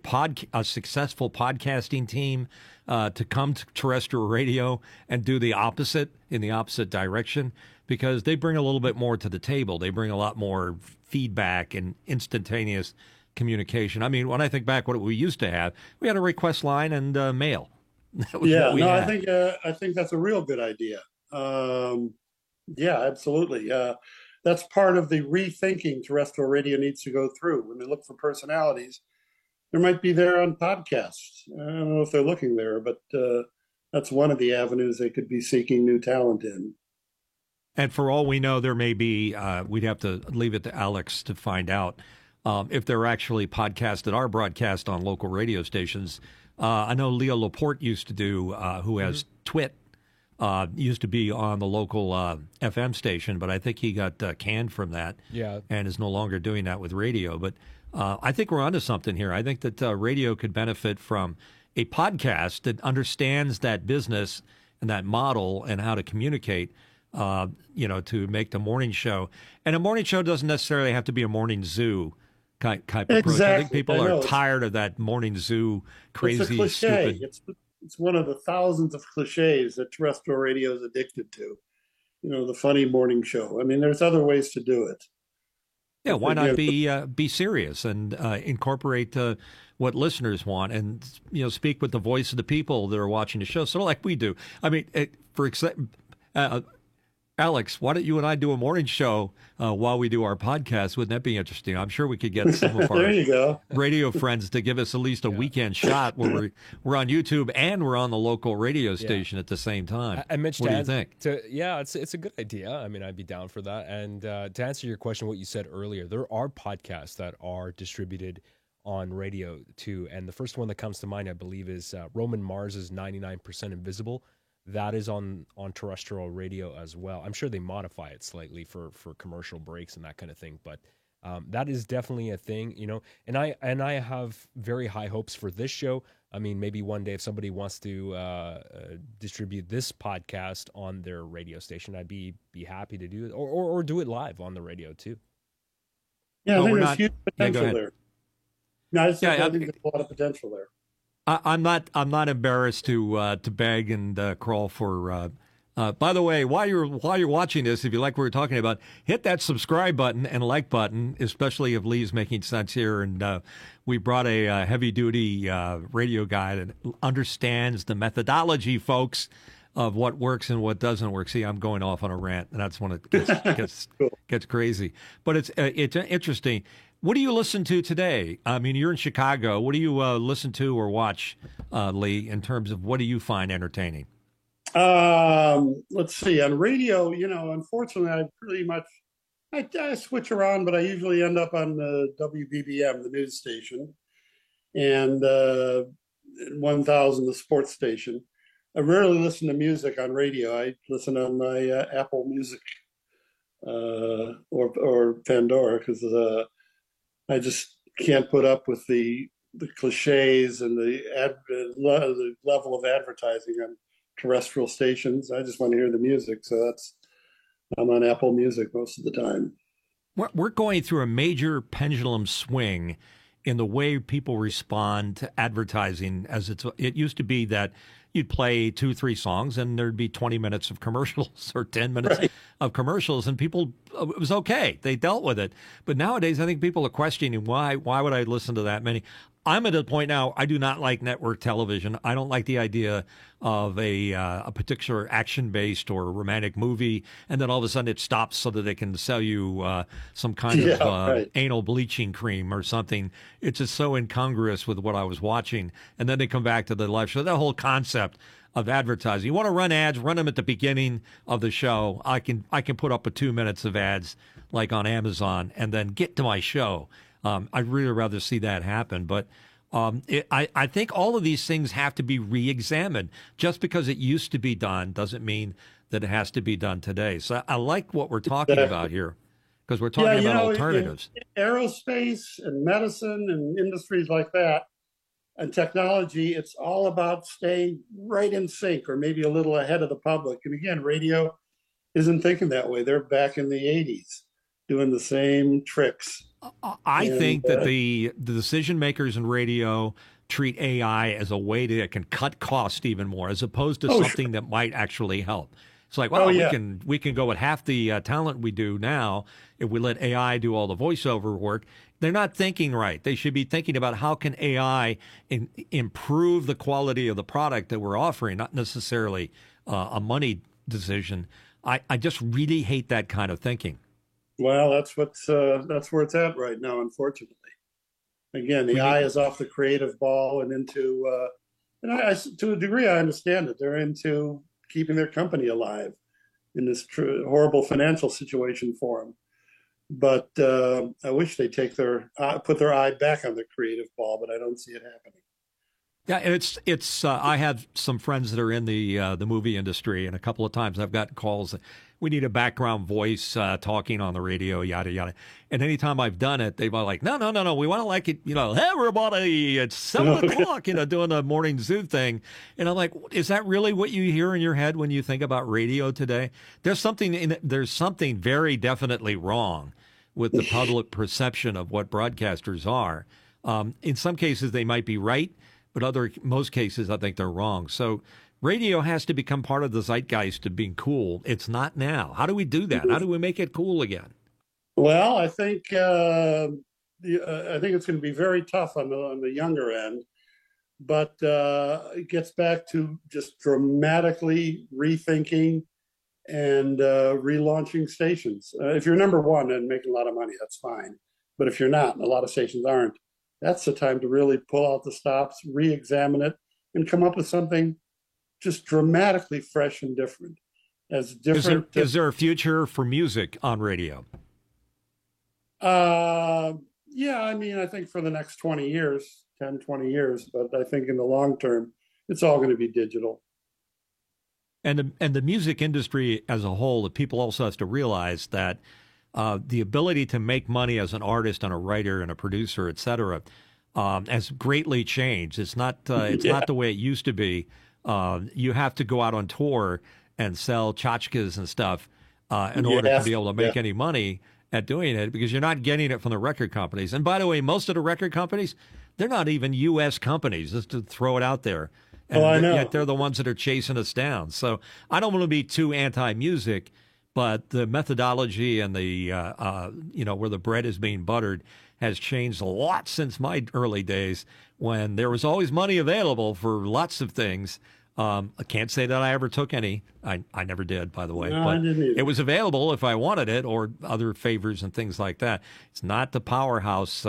B: successful podcasting team to come to terrestrial radio and do the opposite, in the opposite direction? Because they bring a little bit more to the table. They bring a lot more feedback and instantaneous communication. I mean, when I think back what we used to have, we had a request line and mail.
D: I think that's a real good idea. Absolutely. That's part of the rethinking terrestrial radio needs to go through. When they look for personalities, there might be there on podcasts. I don't know if they're looking there, but that's one of the avenues they could be seeking new talent in.
B: And for all we know, there may be, we'd have to leave it to Alex to find out if there are actually podcasts that are broadcast on local radio stations. I know Leo Laporte used to do, who has Twit, used to be on the local FM station, but I think he got canned from that, and is no longer doing that with radio. But I think we're onto something here. I think that radio could benefit from a podcast that understands that business and that model and how to communicate, to make the morning show. And a morning show doesn't necessarily have to be a morning zoo type approach.
D: Exactly.
B: I think people are tired of that morning zoo crazy,
D: it's a cliche.
B: stupid.
D: It's one of the thousands of cliches that terrestrial radio is addicted to. The funny morning show. I mean, there's other ways to do it.
B: Yeah, why not be serious and incorporate what listeners want, and speak with the voice of the people that are watching the show, sort of like we do. I mean, for example, Alex, why don't you and I do a morning show while we do our podcast? Wouldn't that be interesting? I'm sure we could get some of our radio friends to give us at least a weekend shot where we're on YouTube and we're on the local radio station at the same time.
C: And Mitch,
B: what do you think?
C: It's a good idea. I mean, I'd be down for that. And to answer your question, what you said earlier, there are podcasts that are distributed on radio too. And the first one that comes to mind, I believe, is Roman Mars's 99% Invisible. That is on terrestrial radio as well. I'm sure they modify it slightly for commercial breaks and that kind of thing, but that is definitely a thing, And I have very high hopes for this show. I mean, maybe one day if somebody wants to distribute this podcast on their radio station, I'd be happy to do it, or do it live on the radio too.
D: Yeah, I
B: Oh,
D: think
B: we're
D: there's
B: not.
D: huge
B: Yeah, go
D: potential
B: ahead.
D: there. No, I just think,
B: Yeah,
D: I think there's a lot of potential there.
B: I'm not. I'm not embarrassed to beg and crawl for. By the way, while you're watching this, if you like what we're talking about, hit that subscribe button and like button, especially if Lee's making sense here. And we brought a heavy duty radio guy that understands the methodology, folks, of what works and what doesn't work. See, I'm going off on a rant, and that's when it gets crazy. But it's interesting. What do you listen to today? I mean, you're in Chicago. What do you listen to or watch, Lee, in terms of what do you find entertaining?
D: Let's see. On radio, unfortunately, I switch around, but I usually end up on the WBBM, the news station, and 1000, the sports station. I rarely listen to music on radio. I listen on my Apple Music or Pandora because I just can't put up with the cliches and the level of advertising on terrestrial stations. I just want to hear the music, so I'm on Apple Music most of the time.
B: We're going through a major pendulum swing in the way people respond to advertising. It used to be that you'd play 2-3 songs and there'd be 20 minutes of commercials or 10 minutes of commercials, and people, it was okay. They dealt with it. But nowadays, I think people are questioning why would I listen to that many? I'm at a point now, I do not like network television. I don't like the idea of a particular action-based or romantic movie, and then all of a sudden it stops so that they can sell you some kind of anal bleaching cream or something. It's just so incongruous with what I was watching. And then they come back to the live show. That whole concept of advertising. You want to run ads, run them at the beginning of the show. I can put up 2 minutes of ads like on Amazon and then get to my show. I'd really rather see that happen. But I think all of these things have to be re-examined. Just because it used to be done doesn't mean that it has to be done today. So I like what we're talking about here because we're talking about alternatives.
D: In aerospace and medicine and industries like that and technology, it's all about staying right in sync or maybe a little ahead of the public. And again, radio isn't thinking that way. They're back in the 80s doing the same tricks.
B: I think that the decision makers in radio treat AI as a way that can cut cost even more, as opposed to something that might actually help. It's like, well, we can go at half the talent we do now if we let AI do all the voiceover work. They're not thinking right. They should be thinking about how can AI improve the quality of the product that we're offering, not necessarily a money decision. I just really hate that kind of thinking.
D: Well, that's where it's at right now, unfortunately. Again, the eye is off the creative ball and into, to a degree, I understand it. They're into keeping their company alive in this horrible financial situation for them. But I wish they'd put their eye back on the creative ball, but I don't see it happening.
B: Yeah, it's. I have some friends that are in the movie industry, and a couple of times I've gotten calls. We need a background voice talking on the radio, yada yada. And anytime I've done it, they've been like, no, we want to like it, hey everybody, it's 7 o'clock, doing the morning zoo thing. And I'm like, is that really what you hear in your head when you think about radio today? There's something very definitely wrong with the public perception of what broadcasters are. In some cases, they might be right. But most cases, I think they're wrong. So radio has to become part of the zeitgeist of being cool. It's not now. How do we do that? How do we make it cool again?
D: Well, I think it's going to be very tough on the younger end, but it gets back to just dramatically rethinking and relaunching stations. If you're number one and making a lot of money, that's fine. But if you're not, and a lot of stations aren't, that's the time to really pull out the stops, re-examine it, and come up with something just dramatically fresh and different. Is
B: there a future for music on radio?
D: Yeah, I think for the next 20 years, 10, 20 years, but I think in the long term, it's all going to be digital.
B: And the music industry as a whole, the people also have to realize that the ability to make money as an artist and a writer and a producer, et cetera, has greatly changed. It's not not the way it used to be. You have to go out on tour and sell tchotchkes and stuff in order to be able to make any money. at doing it because you're not getting it from the record companies. And by the way, most of the record companies, they're not even U.S. companies, just to throw it out there. And
D: I know.
B: Yet they're the ones that are chasing us down. So I don't want to be too anti-music, but the methodology and the, where the bread is being buttered has changed a lot since my early days when there was always money available for lots of things. I can't say that I ever took any. I never did, by the way.
D: No,
B: but
D: I didn't either.
B: it was available if I wanted it or other favors and things like that. It's not the powerhouse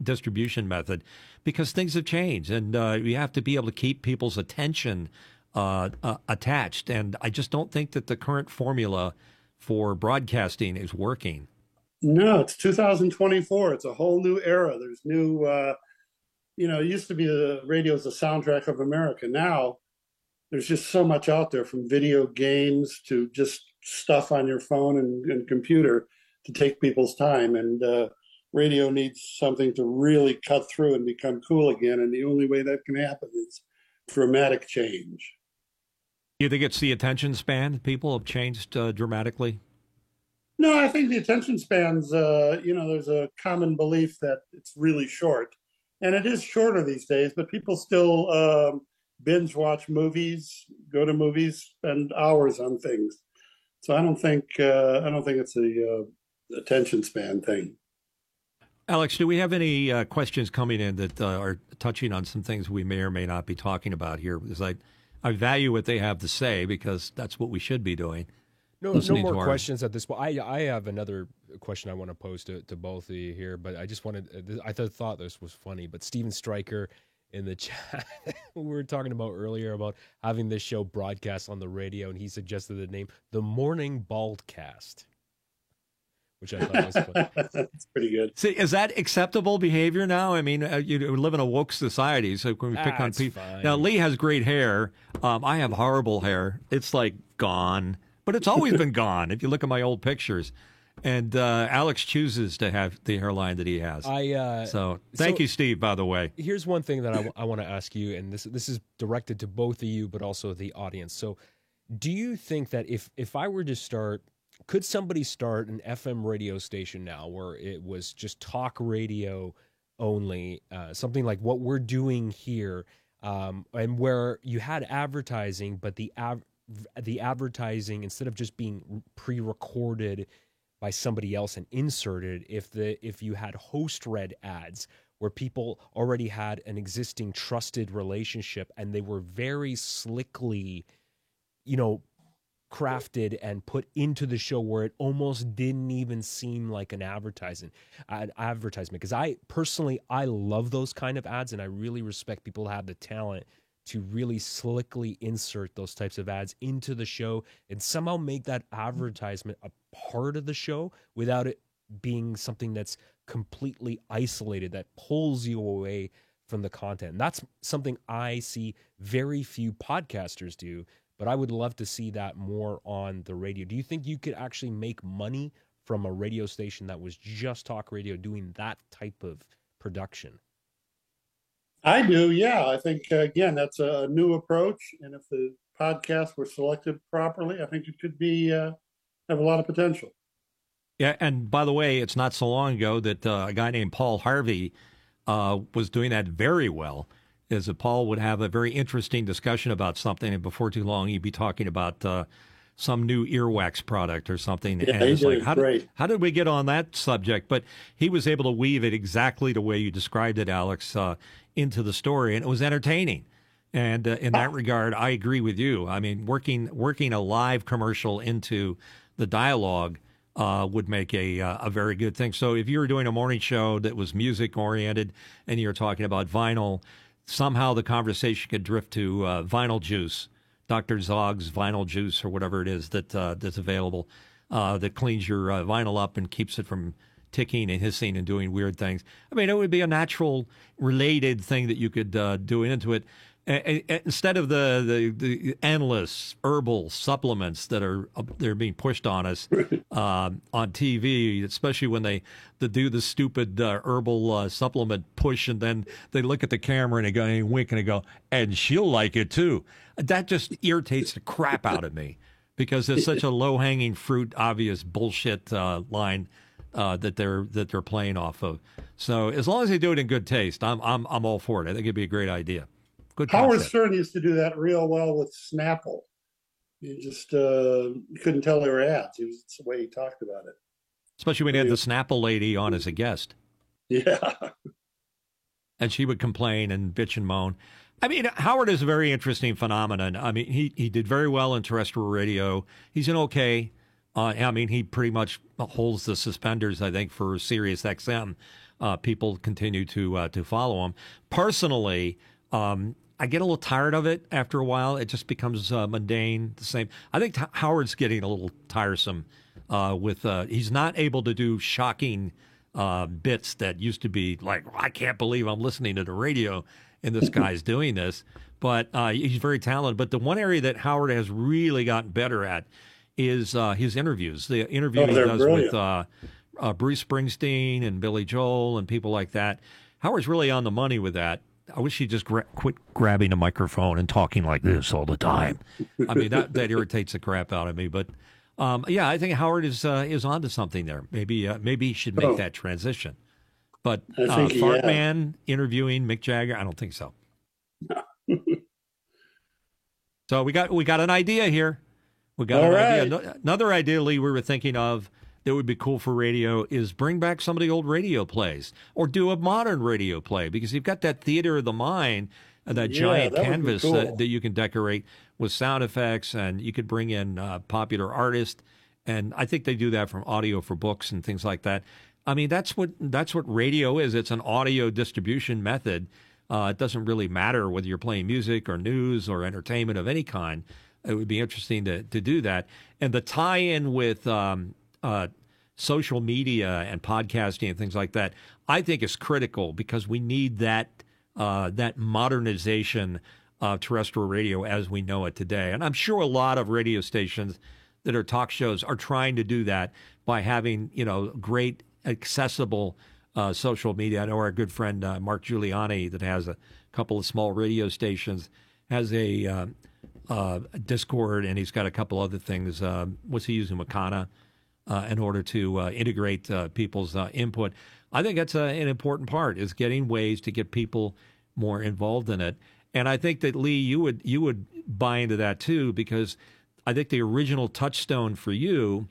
B: distribution method because things have changed, and you have to be able to keep people's attention attached. And I just don't think that the current formula for broadcasting is working.
D: No, it's 2024. It's a whole new era. There's new, it used to be the radio is the soundtrack of America. Now, there's just so much out there from video games to just stuff on your phone and computer to take people's time. And radio needs something to really cut through and become cool again. And the only way that can happen is dramatic change.
B: You think it's the attention span? People have changed dramatically?
D: No, I think the attention spans, there's a common belief that it's really short. And it is shorter these days, but people still binge watch movies, go to movies, spend hours on things. So I don't think it's a attention span thing.
B: Alex, do we have any questions coming in that are touching on some things we may or may not be talking about here? Because I value what they have to say because that's what we should be doing.
C: No more questions at this point. I have another question I want to pose to both of you here, but I just wanted, I thought this was funny, but Steven Stryker in the chat, we were talking about earlier about having this show broadcast on the radio, and he suggested the name, The Morning Baldcast, which I thought was funny.
D: That's pretty good.
B: See, is that acceptable behavior now? I mean, you live in a woke society, so when we pick on people.
C: Fine.
B: Now, Lee has great hair. I have horrible hair. It's like gone, but it's always been gone if you look at my old pictures. And Alex chooses to have the hairline that he has. So thank you, Steve, by the way.
C: Here's one thing that I want to ask you, and this is directed to both of you, but also the audience. So do you think that if I were to start, could somebody start an FM radio station now where it was just talk radio only, something like what we're doing here, and where you had advertising, but the advertising, instead of just being pre-recorded by somebody else and inserted, if you had host read ads where people already had an existing trusted relationship and they were very slickly, crafted and put into the show where it almost didn't even seem like an advertisement. Because I love those kind of ads, and I really respect people who have the talent to really slickly insert those types of ads into the show and somehow make that advertisement a part of the show without it being something that's completely isolated, that pulls you away from the content. And that's something I see very few podcasters do, but I would love to see that more on the radio. Do you think you could actually make money from a radio station that was just talk radio doing that type of production?
D: I do, yeah. I think, again, that's a new approach. And if the podcasts were selected properly, I think it could be have a lot of potential.
B: Yeah, and by the way, it's not so long ago that a guy named Paul Harvey was doing that very well. Is that Paul would have a very interesting discussion about something, and before too long, he'd be talking about some new earwax product or something.
D: Yeah,
B: and it's like,
D: great.
B: How did we get on that subject? But he was able to weave it exactly the way you described it, Alex, into the story, and it was entertaining. And in that regard, I agree with you. I mean, working a live commercial into the dialogue would make a very good thing. So if you were doing a morning show that was music oriented and you're talking about vinyl, somehow the conversation could drift to vinyl juice, Dr. Zog's vinyl juice or whatever it is that's available that cleans your vinyl up and keeps it from ticking and hissing and doing weird things. I mean, it would be a natural related thing that you could do into it. Instead of the endless herbal supplements that they're being pushed on us on TV, especially when they do the stupid herbal supplement push, and then they look at the camera and they go and wink and they go, and she'll like it too. That just irritates the crap out of me because it's such a low hanging fruit, obvious bullshit line that they're playing off of. So as long as they do it in good taste, I'm all for it. I think it'd be a great idea. Good
D: Howard
B: concept.
D: Stern used to do that real well with Snapple. You just you couldn't tell they were ads. It's the way he talked about it.
B: Especially when he had the Snapple lady on as a guest.
D: Yeah.
B: And she would complain and bitch and moan. I mean, Howard is a very interesting phenomenon. I mean, he did very well in terrestrial radio. He's an okay. I mean, he pretty much holds the suspenders, I think, for Sirius XM. People continue to follow him. Personally, I get a little tired of it after a while. It just becomes mundane, the same. I think Howard's getting a little tiresome with he's not able to do shocking bits that used to be like, I can't believe I'm listening to the radio and this guy's doing this. But he's very talented. But the one area that Howard has really gotten better at is his interviews. The interview he does brilliant. With Bruce Springsteen and Billy Joel and people like that. Howard's really on the money with that. I wish he'd just quit grabbing a microphone and talking like this all the time. I mean, that irritates the crap out of me. But yeah, I think Howard is onto something there. Maybe he should make that transition. But Fartman interviewing Mick Jagger, I don't think so. So we got an idea here. We got an idea. Another idea, Lee, we were thinking of that would be cool for radio is bring back some of the old radio plays or do a modern radio play, because you've got that theater of the mind and that giant canvas that you can decorate with sound effects, and you could bring in popular artists. And I think they do that from audio for books and things like that. I mean, that's what radio is. It's an audio distribution method. It doesn't really matter whether you're playing music or news or entertainment of any kind. It would be interesting to do that. And the tie-in with social media and podcasting and things like that, I think is critical, because we need that modernization of terrestrial radio as we know it today. And I'm sure a lot of radio stations that are talk shows are trying to do that by having, great accessible social media. I know our good friend Mark Giuliani, that has a couple of small radio stations, has a Discord, and he's got a couple other things. What's he using? Makana, in order to integrate people's input. I think that's an important part, is getting ways to get people more involved in it. And I think that, Lee, you would buy into that too, because I think the original touchstone for you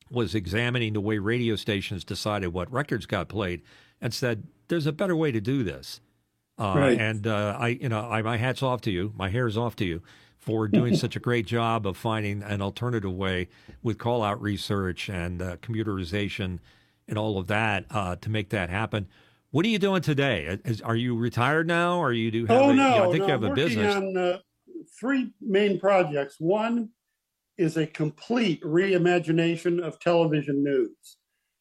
B: was examining the way radio stations decided what records got played and said, there's a better way to do this.
D: Right.
B: And my hat's off to you. My hair's off to you for doing such a great job of finding an alternative way with call-out research and computerization and all of that to make that happen. What are you doing today? Are you retired now, or you do have you have a business?
D: I'm working on three main projects. One is a complete reimagination of television news.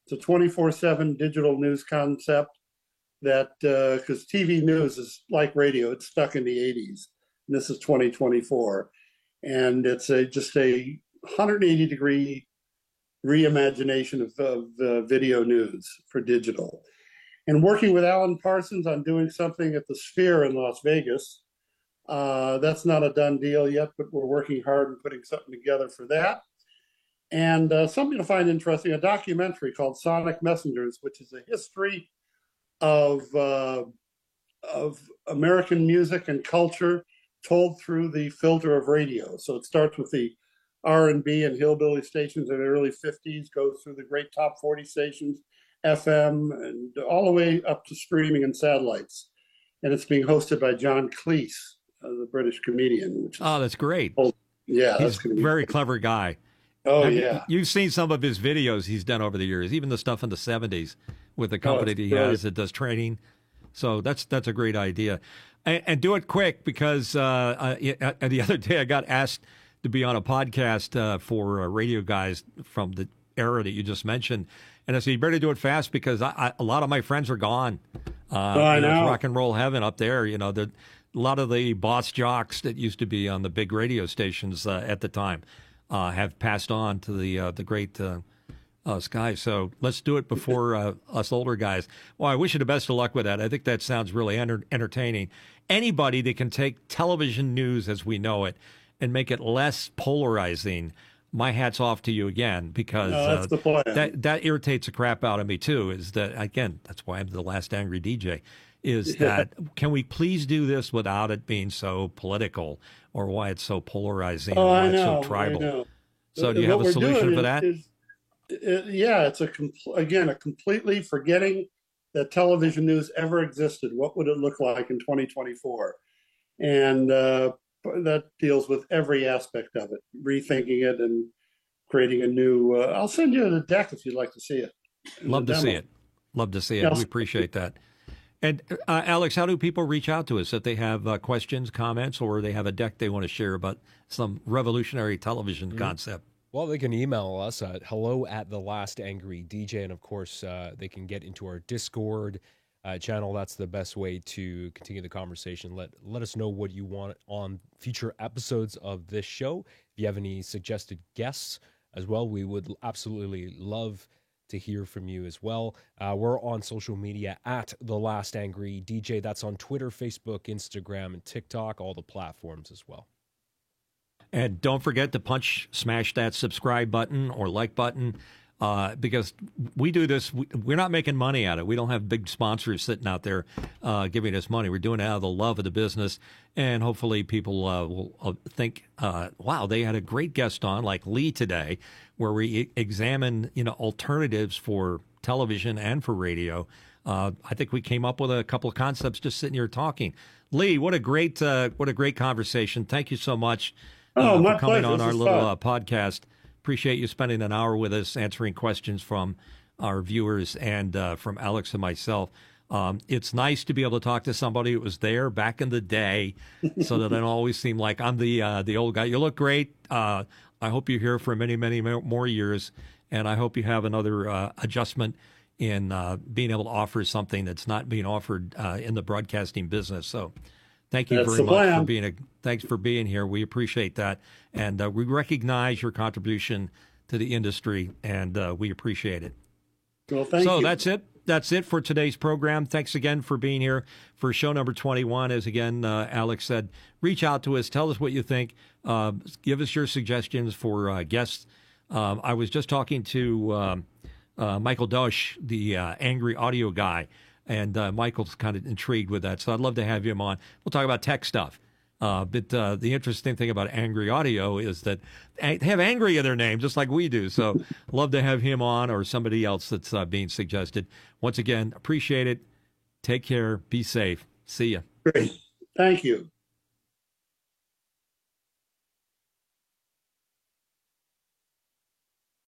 D: It's a 24/7 digital news concept that, because TV news is like radio, it's stuck in the 80s. And this is 2024. And it's just a 180-degree reimagination of video news for digital. And working with Alan Parsons on doing something at the Sphere in Las Vegas. That's not a done deal yet, but we're working hard and putting something together for that. And something to find interesting, a documentary called Sonic Messengers, which is a history of American music and culture told through the filter of radio. So it starts with the R&B and hillbilly stations in the early 50s, goes through the great top 40 stations, FM, and all the way up to streaming and satellites. And it's being hosted by John Cleese, the British comedian. Which is,
B: that's great.
D: Yeah,
B: he's a very clever guy.
D: Oh, yeah.
B: You've seen some of his videos he's done over the years, even the stuff in the 70s with the company that he has that does training. So that's a great idea. And do it quick, because the other day I got asked to be on a podcast for radio guys from the era that you just mentioned. And I said, you better do it fast, because a lot of my friends are gone.
D: I know.
B: Rock and roll heaven up there. A lot of the boss jocks that used to be on the big radio stations at the time have passed on to the great sky. So let's do it before us older guys. Well, I wish you the best of luck with that. I think that sounds really entertaining. Anybody that can take television news as we know it and make it less polarizing, my hat's off to you again, because
D: that's the plan.
B: that irritates the crap out of me too. Is that, again, that's why I'm the last angry DJ. Is that can we please do this without it being so political, or why it's so polarizing, or why it's so tribal?
D: I know.
B: So do you have a solution for that?
D: It's a completely forgetting that television news ever existed. What would it look like in 2024? And that deals with every aspect of it, rethinking it and creating a new. I'll send you the deck if you'd like to see it.
B: Love to see it. Love to see it. We appreciate that. And Alex, how do people reach out to us if they have questions, comments, or they have a deck they want to share about some revolutionary television concept?
C: Well, they can email us at hello@thelastangry.dj, and of course, they can get into our Discord channel. That's the best way to continue the conversation. Let us know what you want on future episodes of this show. If you have any suggested guests as well, we would absolutely love to hear from you as well. We're on social media at @thelastangry.dj. That's on Twitter, Facebook, Instagram, and TikTok, all the platforms as well.
B: And don't forget to smash that subscribe button or like button, because we do this. We're not making money at it. We don't have big sponsors sitting out there giving us money. We're doing it out of the love of the business. And hopefully people will think, wow, they had a great guest on like Lee today, where we examine, alternatives for television and for radio. I think we came up with a couple of concepts just sitting here talking. Lee, what a great conversation. Thank you so much.
D: My
B: for coming
D: pleasure.
B: on
D: This
B: our
D: is
B: little
D: fun.
B: podcast. Appreciate you spending an hour with us, answering questions from our viewers and from Alex and myself. It's nice to be able to talk to somebody who was there back in the day, so that I don't always seem like I'm the old guy. You look great. I hope you're here for many, many more years, and I hope you have another adjustment in being able to offer something that's not being offered in the broadcasting business. So thank you very much thanks for being here. We appreciate that. And we recognize your contribution to the industry, and we appreciate it.
D: Well, thank you.
B: So that's it. That's it for today's program. Thanks again for being here for show number 21. As again, Alex said, reach out to us. Tell us what you think. Give us your suggestions for guests. I was just talking to Michael Dosch, the angry audio guy. And Michael's kind of intrigued with that. So I'd love to have him on. We'll talk about tech stuff. But the interesting thing about Angry Audio is that they have angry in their name, just like we do. So love to have him on, or somebody else that's being suggested. Once again, appreciate it. Take care. Be safe. See ya.
D: Great. Thank you.